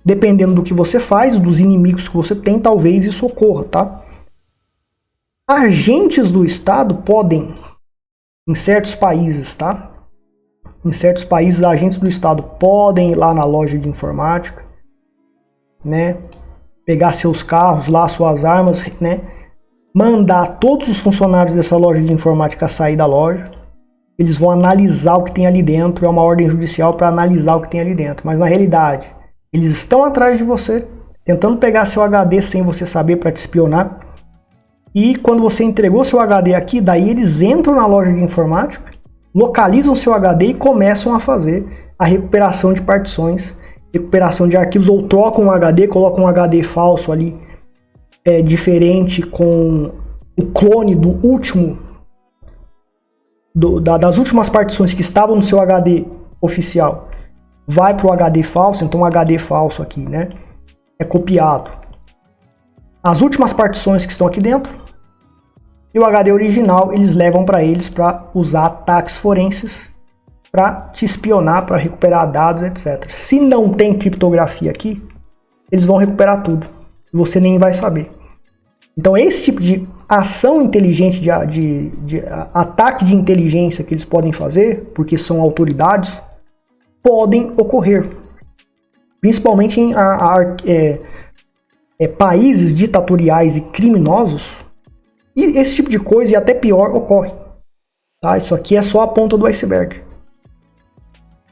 Dependendo do que você faz, dos inimigos que você tem, talvez isso ocorra, tá? Agentes do Estado podem, em certos países, tá? Em certos países, agentes do Estado podem ir lá na loja de informática, né? Pegar seus carros lá, suas armas, né? Mandar todos os funcionários dessa loja de informática sair da loja. Eles vão analisar o que tem ali dentro, é uma ordem judicial para analisar o que tem ali dentro. Mas na realidade, eles estão atrás de você, tentando pegar seu HD sem você saber para te espionar. E quando você entregou seu HD aqui, daí eles entram na loja de informática, localizam seu HD e começam a fazer a recuperação de partições, recuperação de arquivos, ou trocam um HD, colocam um HD falso ali, diferente, com o clone do último, das últimas partições que estavam no seu HD oficial, vai para o HD falso, então um HD falso aqui, né? é copiado as últimas partições que estão aqui dentro, e o HD original eles levam para eles para usar ataques forenses para te espionar, para recuperar dados, etc. Se não tem criptografia aqui, eles vão recuperar tudo e você nem vai saber. Então esse tipo de ação inteligente, de ataque de inteligência que eles podem fazer, porque são autoridades, podem ocorrer. Principalmente em países ditatoriais e criminosos, e esse tipo de coisa, e até pior, ocorre. Tá? Isso aqui é só a ponta do iceberg.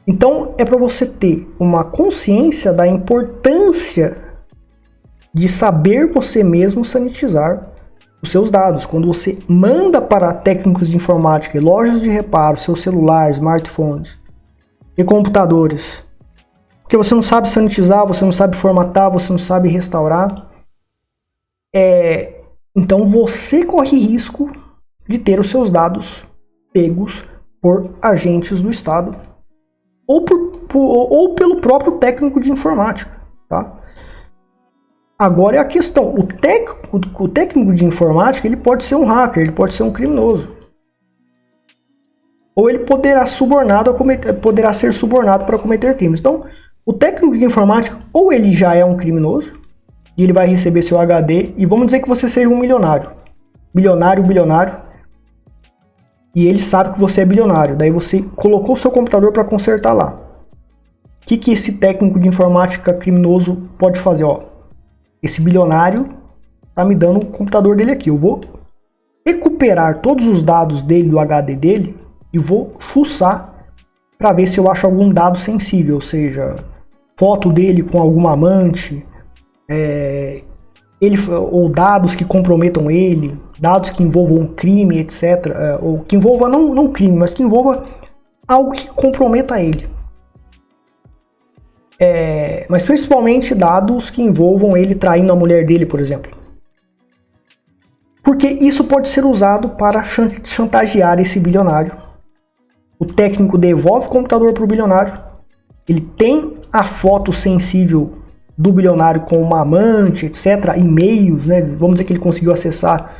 Então é para você ter uma consciência da importância de saber você mesmo sanitizar os seus dados. Quando você manda para técnicos de informática e lojas de reparo seus celulares, smartphones e computadores, porque você não sabe sanitizar, você não sabe formatar, você não sabe restaurar, então você corre risco de ter os seus dados pegos por agentes do Estado ou pelo próprio técnico de informática. Tá? Agora é a questão, o técnico de informática ele pode ser um hacker, ele pode ser um criminoso. Ou ele poderá ser subornado para cometer crimes. Então, o técnico de informática, ou ele já é um criminoso, e ele vai receber seu HD, e vamos dizer que você seja um milionário. Bilionário, e ele sabe que você é bilionário. Daí você colocou o seu computador para consertar lá. O que esse técnico de informática criminoso pode fazer? Ó, esse bilionário está me dando o computador dele aqui. Eu vou recuperar todos os dados dele, do HD dele, e vou fuçar para ver se eu acho algum dado sensível, ou seja, foto dele com alguma amante, ou dados que comprometam ele, dados que envolvam um crime, etc. Ou que envolva não crime, mas que envolva algo que comprometa ele. Mas principalmente dados que envolvam ele traindo a mulher dele, por exemplo. Porque isso pode ser usado para chantagear esse bilionário. O técnico devolve o computador para o bilionário. Ele tem a foto sensível do bilionário com uma amante, etc. E-mails, né? Vamos dizer que ele conseguiu acessar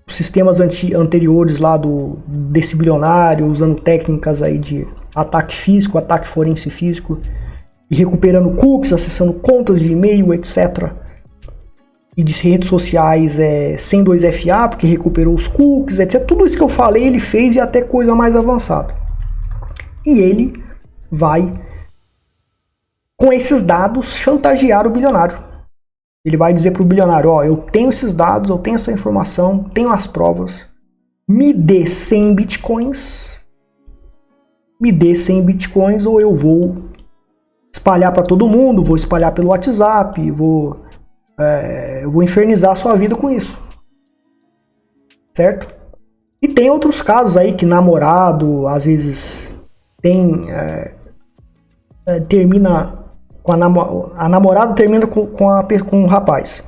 os sistemas anteriores lá desse bilionário, usando técnicas aí de ataque físico, ataque forense físico, e recuperando cookies, acessando contas de e-mail, etc. E de redes sociais sem 2FA, porque recuperou os cookies, etc. Tudo isso que eu falei ele fez e até coisa mais avançada. E ele vai, com esses dados, chantagear o bilionário. Ele vai dizer para o bilionário, ó, eu tenho esses dados, eu tenho essa informação, tenho as provas, me dê 100 bitcoins, ou eu vou espalhar para todo mundo, vou espalhar pelo WhatsApp, eu vou infernizar a sua vida com isso. Certo? E tem outros casos aí que namorado, às vezes, termina com a namorada termina com o rapaz.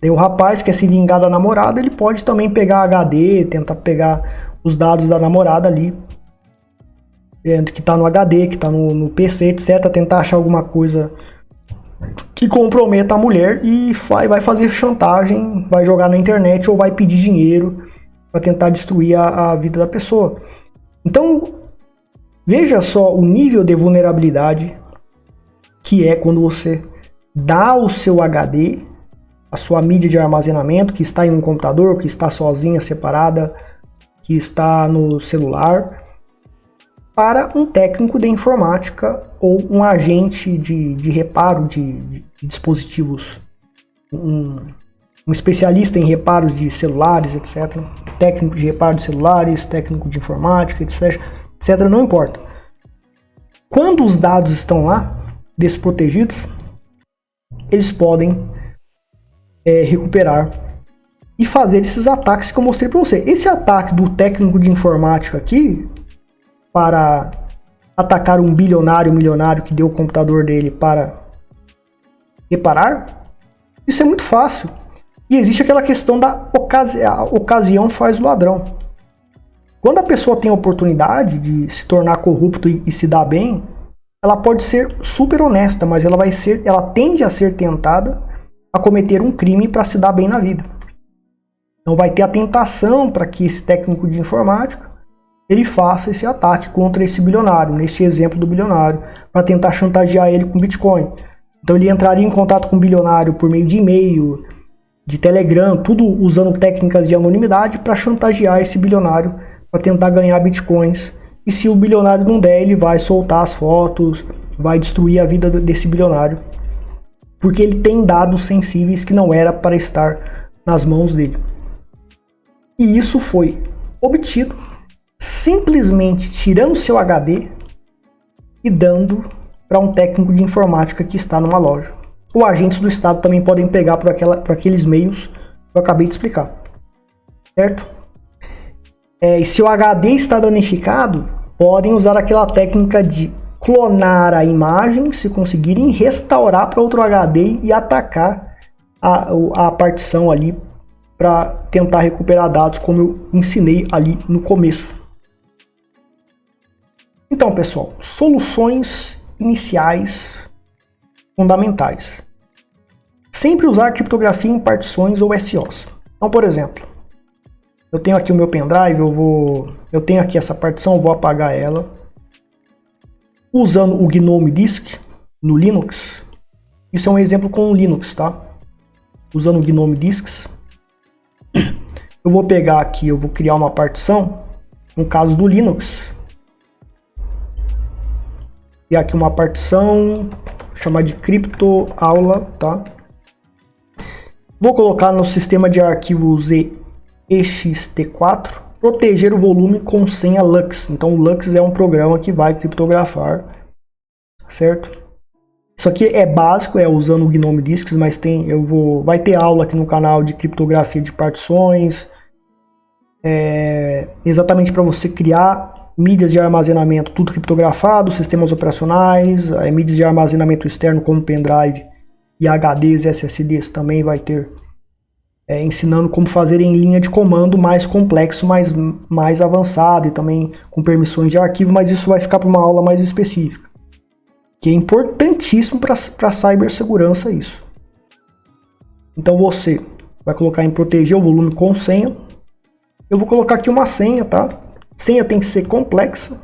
E o rapaz quer se vingar da namorada, ele pode também pegar HD, tentar pegar os dados da namorada ali, que está no HD, que está no PC, etc. Tentar achar alguma coisa que comprometa a mulher e vai fazer chantagem, vai jogar na internet ou vai pedir dinheiro para tentar destruir a vida da pessoa. Então, veja só o nível de vulnerabilidade que é quando você dá o seu HD, a sua mídia de armazenamento, que está em um computador, que está sozinha, separada, que está no celular, para um técnico de informática ou um agente de reparo de dispositivos, um especialista em reparos de celulares, etc. Técnico de reparo de celulares, técnico de informática, etc. Não importa. Quando os dados estão lá, desprotegidos, eles podem recuperar e fazer esses ataques que eu mostrei para você. Esse ataque do técnico de informática aqui, para atacar um milionário que deu o computador dele para reparar, isso é muito fácil. E existe aquela questão da ocasião faz o ladrão. Quando a pessoa tem a oportunidade de se tornar corrupto e se dar bem, ela pode ser super honesta, mas ela tende a ser tentada a cometer um crime para se dar bem na vida. Então vai ter a tentação para que esse técnico de informática ele faça esse ataque contra esse bilionário, neste exemplo do bilionário, para tentar chantagear ele com Bitcoin. Então ele entraria em contato com o bilionário por meio de e-mail, de Telegram, tudo usando técnicas de anonimidade para chantagear esse bilionário para tentar ganhar Bitcoins. E se o bilionário não der, ele vai soltar as fotos, vai destruir a vida desse bilionário, porque ele tem dados sensíveis que não era para estar nas mãos dele. E isso foi obtido simplesmente tirando seu HD e dando para um técnico de informática que está numa loja. Ou agentes do Estado também podem pegar por aqueles meios que eu acabei de explicar. Certo? E se o HD está danificado, podem usar aquela técnica de clonar a imagem, se conseguirem, restaurar para outro HD e atacar a partição ali para tentar recuperar dados, como eu ensinei ali no começo. Então, pessoal, soluções iniciais fundamentais. Sempre usar criptografia em partições ou SOs. Então, por exemplo, eu tenho aqui o meu pendrive, eu tenho aqui essa partição, eu vou apagar ela. Usando o GNOME Disk no Linux, isso é um exemplo com o Linux, tá? Usando o GNOME Disks, eu vou pegar aqui, eu vou criar uma partição, no caso do Linux, e aqui uma partição, chamar de cripto aula, tá? Vou colocar no sistema de arquivos ext4, proteger o volume com senha LUKS. Então o LUKS é um programa que vai criptografar, certo? Isso aqui é básico, é usando o GNOME Disks, mas vai ter aula aqui no canal de criptografia de partições, exatamente para você criar mídias de armazenamento, tudo criptografado, sistemas operacionais, mídias de armazenamento externo como pendrive e HDs, SSDs também vai ter, ensinando como fazer em linha de comando mais complexo, mais avançado e também com permissões de arquivo, mas isso vai ficar para uma aula mais específica, que é importantíssimo para a cibersegurança isso. Então você vai colocar em proteger o volume com senha. Eu vou colocar aqui uma senha, tá? Senha tem que ser complexa.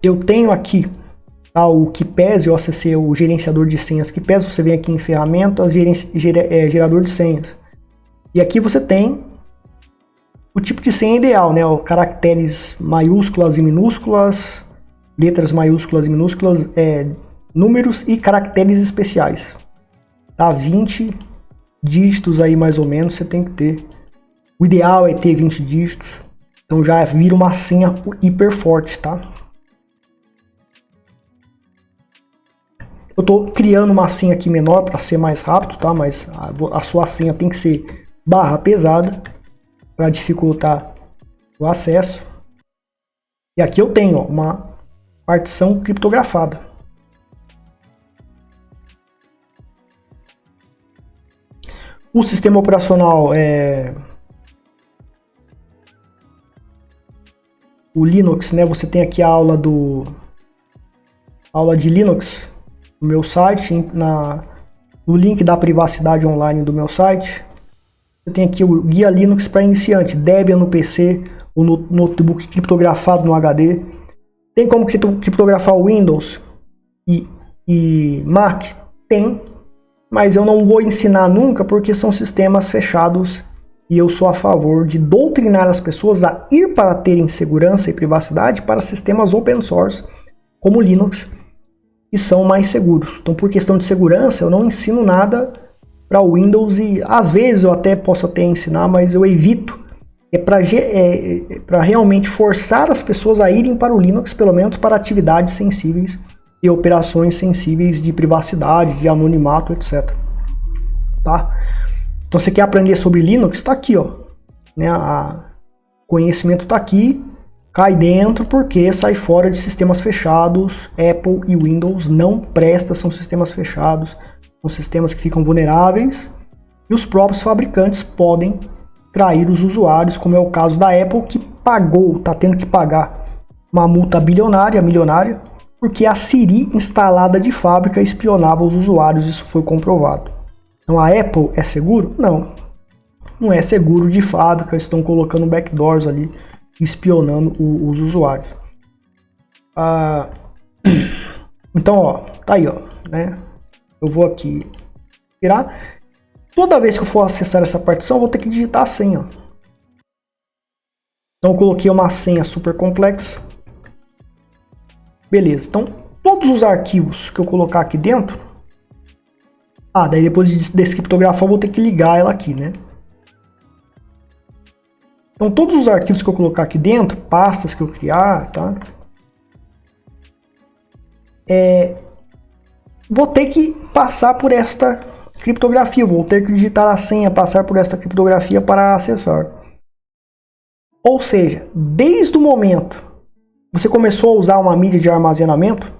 Eu tenho aqui o KeePass, o OCC, o gerenciador de senhas KeePass. Você vem aqui em ferramentas, gerador de senhas. E aqui você tem o tipo de senha ideal, né? Caracteres maiúsculas e minúsculas, letras maiúsculas e minúsculas, números e caracteres especiais. Tá? 20 dígitos aí mais ou menos você tem que ter. O ideal é ter 20 dígitos, então já vira uma senha hiper forte, tá? Eu tô criando uma senha aqui menor para ser mais rápido, tá? Mas a sua senha tem que ser barra pesada para dificultar o acesso. E aqui eu tenho uma partição criptografada. O sistema operacional o Linux, né? Você tem aqui a aula de Linux no meu site, no link da privacidade online do meu site. Eu tenho aqui o guia Linux para iniciante, Debian no PC ou no notebook criptografado no HD. Tem como criptografar o Windows e Mac? Tem, mas eu não vou ensinar nunca porque são sistemas fechados. E eu sou a favor de doutrinar as pessoas a ir para terem segurança e privacidade para sistemas open source, como o Linux, que são mais seguros. Então, por questão de segurança, eu não ensino nada para o Windows e, às vezes, eu posso até ensinar, mas eu evito. Para realmente forçar as pessoas a irem para o Linux, pelo menos para atividades sensíveis e operações sensíveis de privacidade, de anonimato, etc. Tá? Então, você quer aprender sobre Linux? Está aqui, ó. Né? Conhecimento está aqui, cai dentro porque sai fora de sistemas fechados. Apple e Windows não prestam, são sistemas fechados, são sistemas que ficam vulneráveis e os próprios fabricantes podem trair os usuários, como é o caso da Apple, que está tendo que pagar uma multa bilionária, milionária, porque a Siri instalada de fábrica espionava os usuários, isso foi comprovado. Então a Apple é seguro? Não. Não é seguro de fábrica, estão colocando backdoors ali, espionando os usuários. Então, ó, tá aí, ó, né? Eu vou aqui tirar. Toda vez que eu for acessar essa partição, eu vou ter que digitar a senha. Então eu coloquei uma senha super complexa. Beleza, então todos os arquivos que eu colocar aqui dentro... daí depois de descriptografar eu vou ter que ligar ela aqui, né? Então todos os arquivos que eu colocar aqui dentro, pastas que eu criar, tá? Vou ter que passar por esta criptografia, vou ter que digitar a senha, passar por esta criptografia para acessar. Ou seja, desde o momento você começou a usar uma mídia de armazenamento,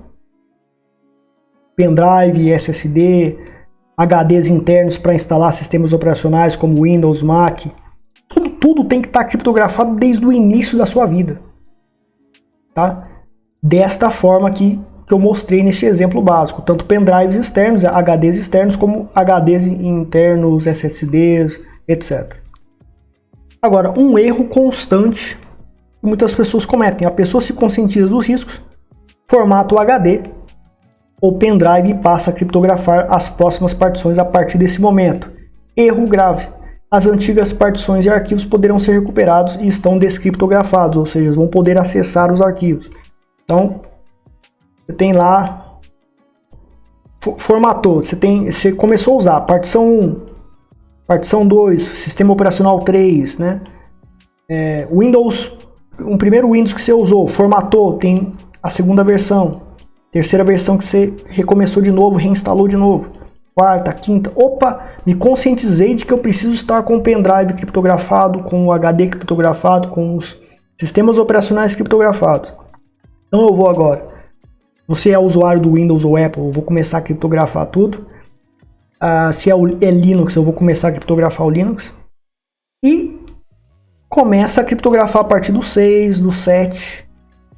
pendrive, SSD, HDs internos para instalar sistemas operacionais como Windows, Mac, tudo tem que estar criptografado desde o início da sua vida, tá? Desta forma aqui que eu mostrei neste exemplo básico, tanto pendrives externos, HDs externos, como HDs internos, SSDs, etc. Agora, um erro constante que muitas pessoas cometem: a pessoa se conscientiza dos riscos, formata o HD ou pendrive e passa a criptografar as próximas partições a partir desse momento. Erro grave: as antigas partições e arquivos poderão ser recuperados e estão descriptografados, ou seja, vão poder acessar os arquivos. Então, você tem lá, formatou, você começou a usar partição 1, partição 2, sistema operacional 3, né? Windows, o primeiro Windows que você usou, formatou, tem a segunda versão, terceira versão que você recomeçou de novo, reinstalou de novo, quarta, quinta, opa, me conscientizei de que eu preciso estar com o pendrive criptografado, com o HD criptografado, com os sistemas operacionais criptografados. Então eu vou agora, você é usuário do Windows ou Apple, eu vou começar a criptografar tudo. Se é Linux, eu vou começar a criptografar o Linux. E começa a criptografar a partir do 6, do 7.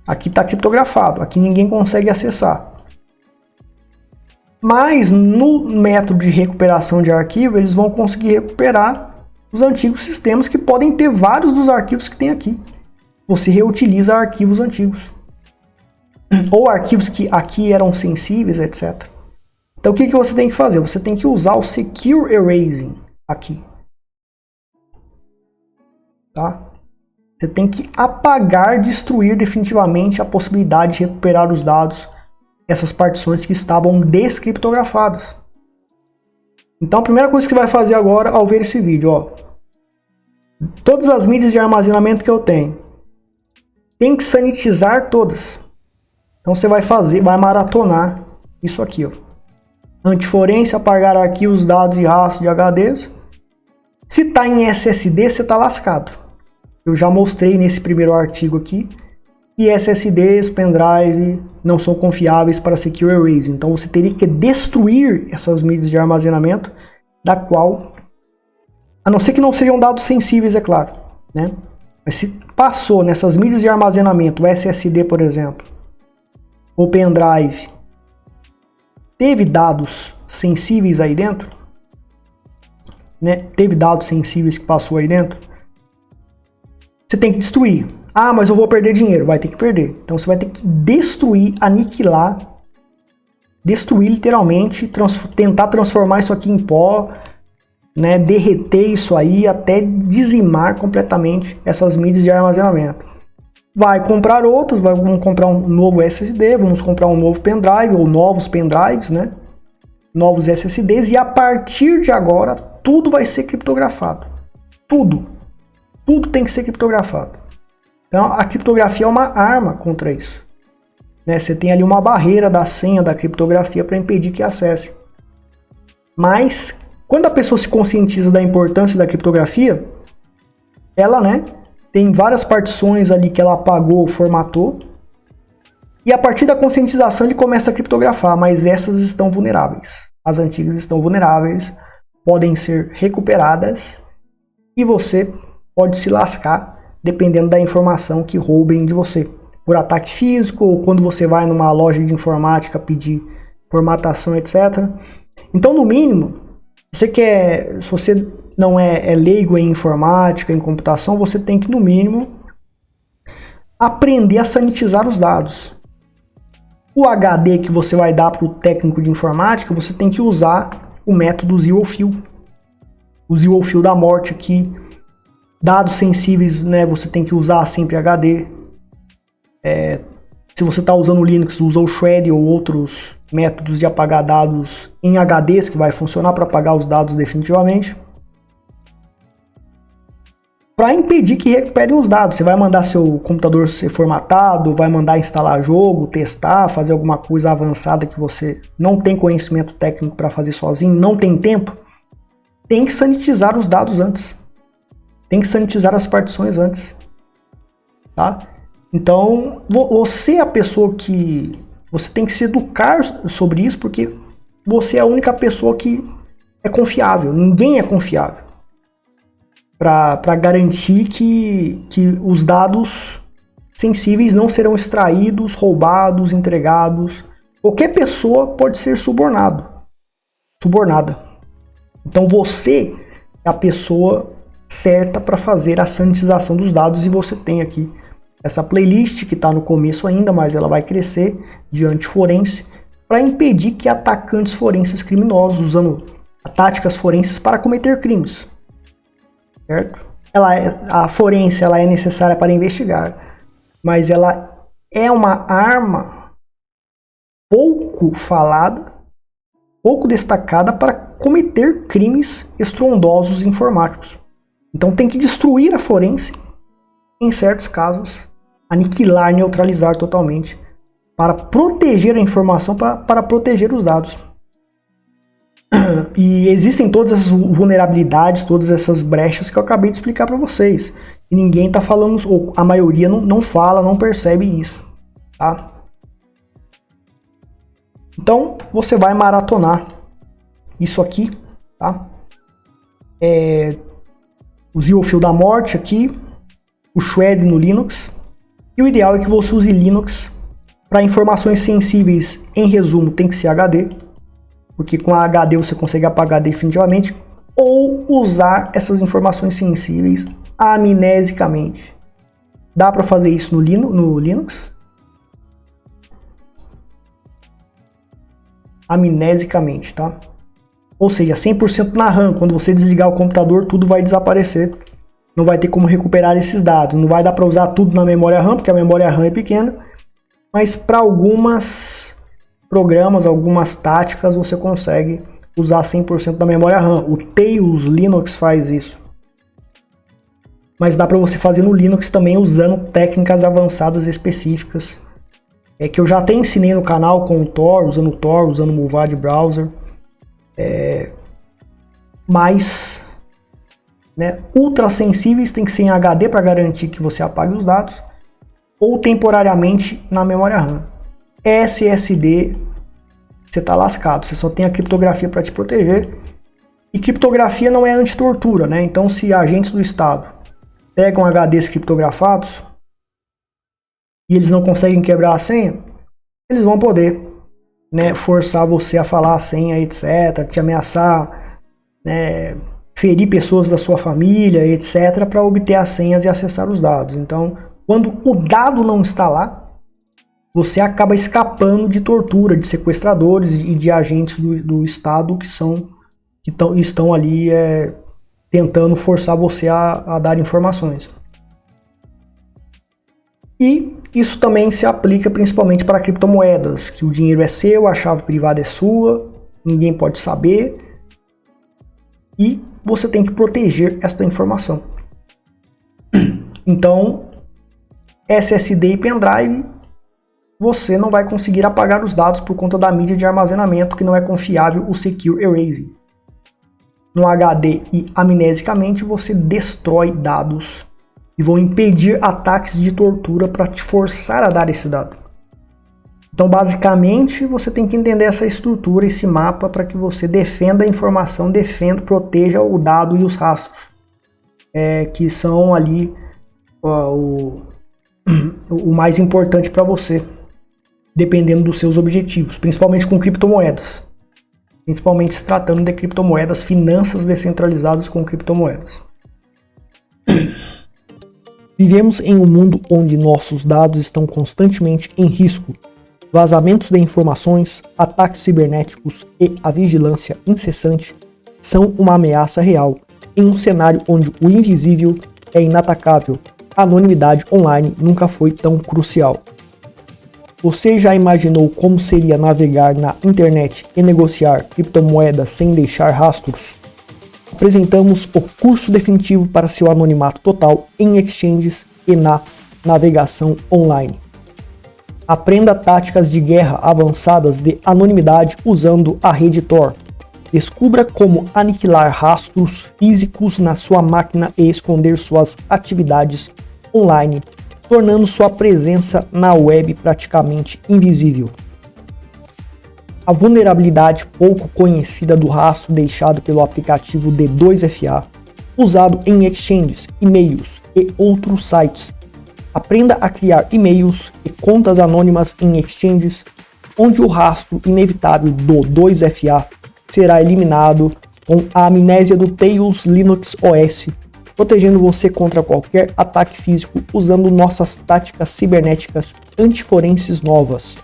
Aqui está criptografado, aqui ninguém consegue acessar. Mas no método de recuperação de arquivo, eles vão conseguir recuperar os antigos sistemas que podem ter vários dos arquivos que tem aqui. Você reutiliza arquivos antigos. Ou arquivos que aqui eram sensíveis, etc. Então o que você tem que fazer? Você tem que usar o Secure Erasing aqui. Tá? Você tem que apagar, destruir definitivamente a possibilidade de recuperar os dados, essas partições que estavam descriptografadas. Então a primeira coisa que você vai fazer agora ao ver esse vídeo, ó, todas as mídias de armazenamento que eu tenho, tem que sanitizar todas. Então você vai maratonar isso aqui, ó. Antiforense, apagar arquivos, dados e rastros de HDs. Se está em SSD, você está lascado. Eu já mostrei nesse primeiro artigo aqui que SSDs, pendrive não são confiáveis para Secure Erasing. Então você teria que destruir essas mídias de armazenamento, da qual, a não ser que não sejam dados sensíveis, é claro, né? Mas se passou nessas mídias de armazenamento, o SSD, por exemplo, ou pendrive, teve dados sensíveis aí dentro, né? Teve dados sensíveis que passou aí dentro, você tem que destruir. Mas eu vou perder dinheiro. Vai ter que perder. Então você vai ter que destruir, aniquilar, destruir literalmente, tentar transformar isso aqui em pó, né? Derreter isso aí até dizimar completamente essas mídias de armazenamento. Vai comprar outros, vamos comprar um novo SSD, vamos comprar um novo pendrive ou novos pendrives, né? Novos SSDs, e a partir de agora tudo vai ser criptografado. Tudo tem que ser criptografado. Então a criptografia é uma arma contra isso, né? Você tem ali uma barreira da senha da criptografia para impedir que acesse. Mas quando a pessoa se conscientiza da importância da criptografia, ela, né, tem várias partições ali que ela apagou, formatou, e a partir da conscientização ele começa a criptografar, mas essas estão vulneráveis. As antigas estão vulneráveis, podem ser recuperadas e você pode se lascar dependendo da informação que roubem de você. por ataque físico, ou quando você vai numa loja de informática pedir formatação, etc. Então, no mínimo, se você não é leigo em informática, em computação, você tem que, no mínimo, aprender a sanitizar os dados. O HD que você vai dar para o técnico de informática, você tem que usar o método Zero Fill. O Zero Fill da morte aqui. Dados sensíveis, né, você tem que usar sempre HD. Se você está usando o Linux, usa o Shred ou outros métodos de apagar dados em HDs, que vai funcionar para apagar os dados definitivamente. Para impedir que recuperem os dados, você vai mandar seu computador ser formatado, vai mandar instalar jogo, testar, fazer alguma coisa avançada que você não tem conhecimento técnico para fazer sozinho, não tem tempo, tem que sanitizar os dados antes. Tem que sanitizar as partições antes. Tá? Então, você é a pessoa que... Você tem que se educar sobre isso, porque você é a única pessoa que é confiável. Ninguém é confiável para garantir que os dados sensíveis não serão extraídos, roubados, entregados. Qualquer pessoa pode ser subornada. Então você é a pessoa certa para fazer a sanitização dos dados, e você tem aqui essa playlist que está no começo ainda, mas ela vai crescer de antiforense para impedir que atacantes forenses criminosos usando táticas forenses para cometer crimes. Certo? A forense ela é necessária para investigar, mas ela é uma arma pouco falada, pouco destacada para cometer crimes estrondosos informáticos. Então tem que destruir a forense, em certos casos, aniquilar, neutralizar totalmente, para proteger a informação, para proteger os dados. E existem todas essas vulnerabilidades, todas essas brechas que eu acabei de explicar para vocês. E ninguém está falando, ou a maioria não fala, não percebe isso. Tá? Então, você vai maratonar isso aqui. Tá? O Zero Fill da morte aqui, o Shred no Linux. E o ideal é que você use Linux para informações sensíveis. Em resumo, tem que ser HD. Porque com a HD você consegue apagar definitivamente, ou usar essas informações sensíveis amnesicamente. Dá para fazer isso no Linux? Amnesicamente, tá? Ou seja, 100% na RAM. Quando você desligar o computador, tudo vai desaparecer. Não vai ter como recuperar esses dados. Não vai dar para usar tudo na memória RAM, porque a memória RAM é pequena. Mas para algumas programas, algumas táticas, você consegue usar 100% da memória RAM. O Tails Linux faz isso. Mas dá para você fazer no Linux também usando técnicas avançadas específicas. Que eu já até ensinei no canal com o Tor, usando o Muvad Browser. Mas ultra sensíveis tem que ser em HD para garantir que você apague os dados. Ou temporariamente na memória RAM. SSD, você está lascado, você só tem a criptografia para te proteger. E criptografia não é anti-tortura, né? Então, se agentes do Estado pegam HDs criptografados e eles não conseguem quebrar a senha, eles vão poder, forçar você a falar a senha, etc., te ameaçar, ferir pessoas da sua família, etc., para obter as senhas e acessar os dados. Então, quando o dado não está lá, você acaba escapando de tortura, de sequestradores e de agentes do Estado que estão ali tentando forçar você a dar informações. E isso também se aplica principalmente para criptomoedas, que o dinheiro é seu, a chave privada é sua, ninguém pode saber, e você tem que proteger esta informação. Então, SSD e pendrive, você não vai conseguir apagar os dados por conta da mídia de armazenamento que não é confiável, o Secure Erasing. No HD e amnesicamente você destrói dados e vão impedir ataques de tortura para te forçar a dar esse dado. Então, basicamente, você tem que entender essa estrutura, esse mapa, para que você defenda a informação, proteja o dado e os rastros, que são ali o mais importante para você, dependendo dos seus objetivos, principalmente com criptomoedas. Principalmente se tratando de criptomoedas, finanças descentralizadas com criptomoedas. Vivemos em um mundo onde nossos dados estão constantemente em risco. Vazamentos de informações, ataques cibernéticos e a vigilância incessante são uma ameaça real em um cenário onde o invisível é inatacável. A anonimidade online nunca foi tão crucial. Você já imaginou como seria navegar na internet e negociar criptomoedas sem deixar rastros? Apresentamos o curso definitivo para seu anonimato total em exchanges e na navegação online. Aprenda táticas de guerra avançadas de anonimidade usando a rede Tor. Descubra como aniquilar rastros físicos na sua máquina e esconder suas atividades online, tornando sua presença na web praticamente invisível. A vulnerabilidade pouco conhecida do rastro deixado pelo aplicativo D2FA, usado em exchanges, e-mails e outros sites. Aprenda a criar e-mails e contas anônimas em exchanges, onde o rastro inevitável do 2FA será eliminado com a amnésia do Tails Linux OS, protegendo você contra qualquer ataque físico usando nossas táticas cibernéticas antiforenses novas.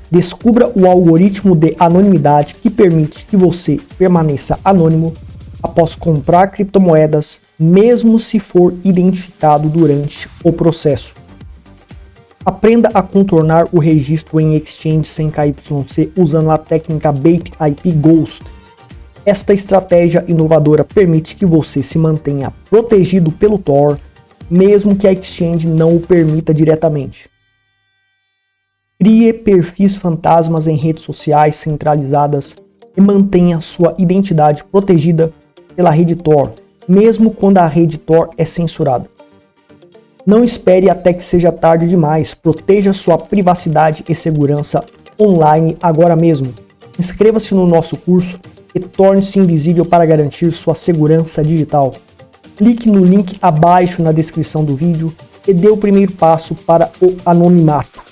Descubra o algoritmo de anonimidade que permite que você permaneça anônimo após comprar criptomoedas, mesmo se for identificado durante o processo. Aprenda a contornar o registro em exchange sem KYC usando a técnica Bait IP Ghost. Esta estratégia inovadora permite que você se mantenha protegido pelo Tor, mesmo que a exchange não o permita diretamente. Crie perfis fantasmas em redes sociais centralizadas e mantenha sua identidade protegida pela rede Tor, mesmo quando a rede Tor é censurada. Não espere até que seja tarde demais, proteja sua privacidade e segurança online agora mesmo. Inscreva-se no nosso curso e torne-se invisível para garantir sua segurança digital. Clique no link abaixo na descrição do vídeo e dê o primeiro passo para o anonimato.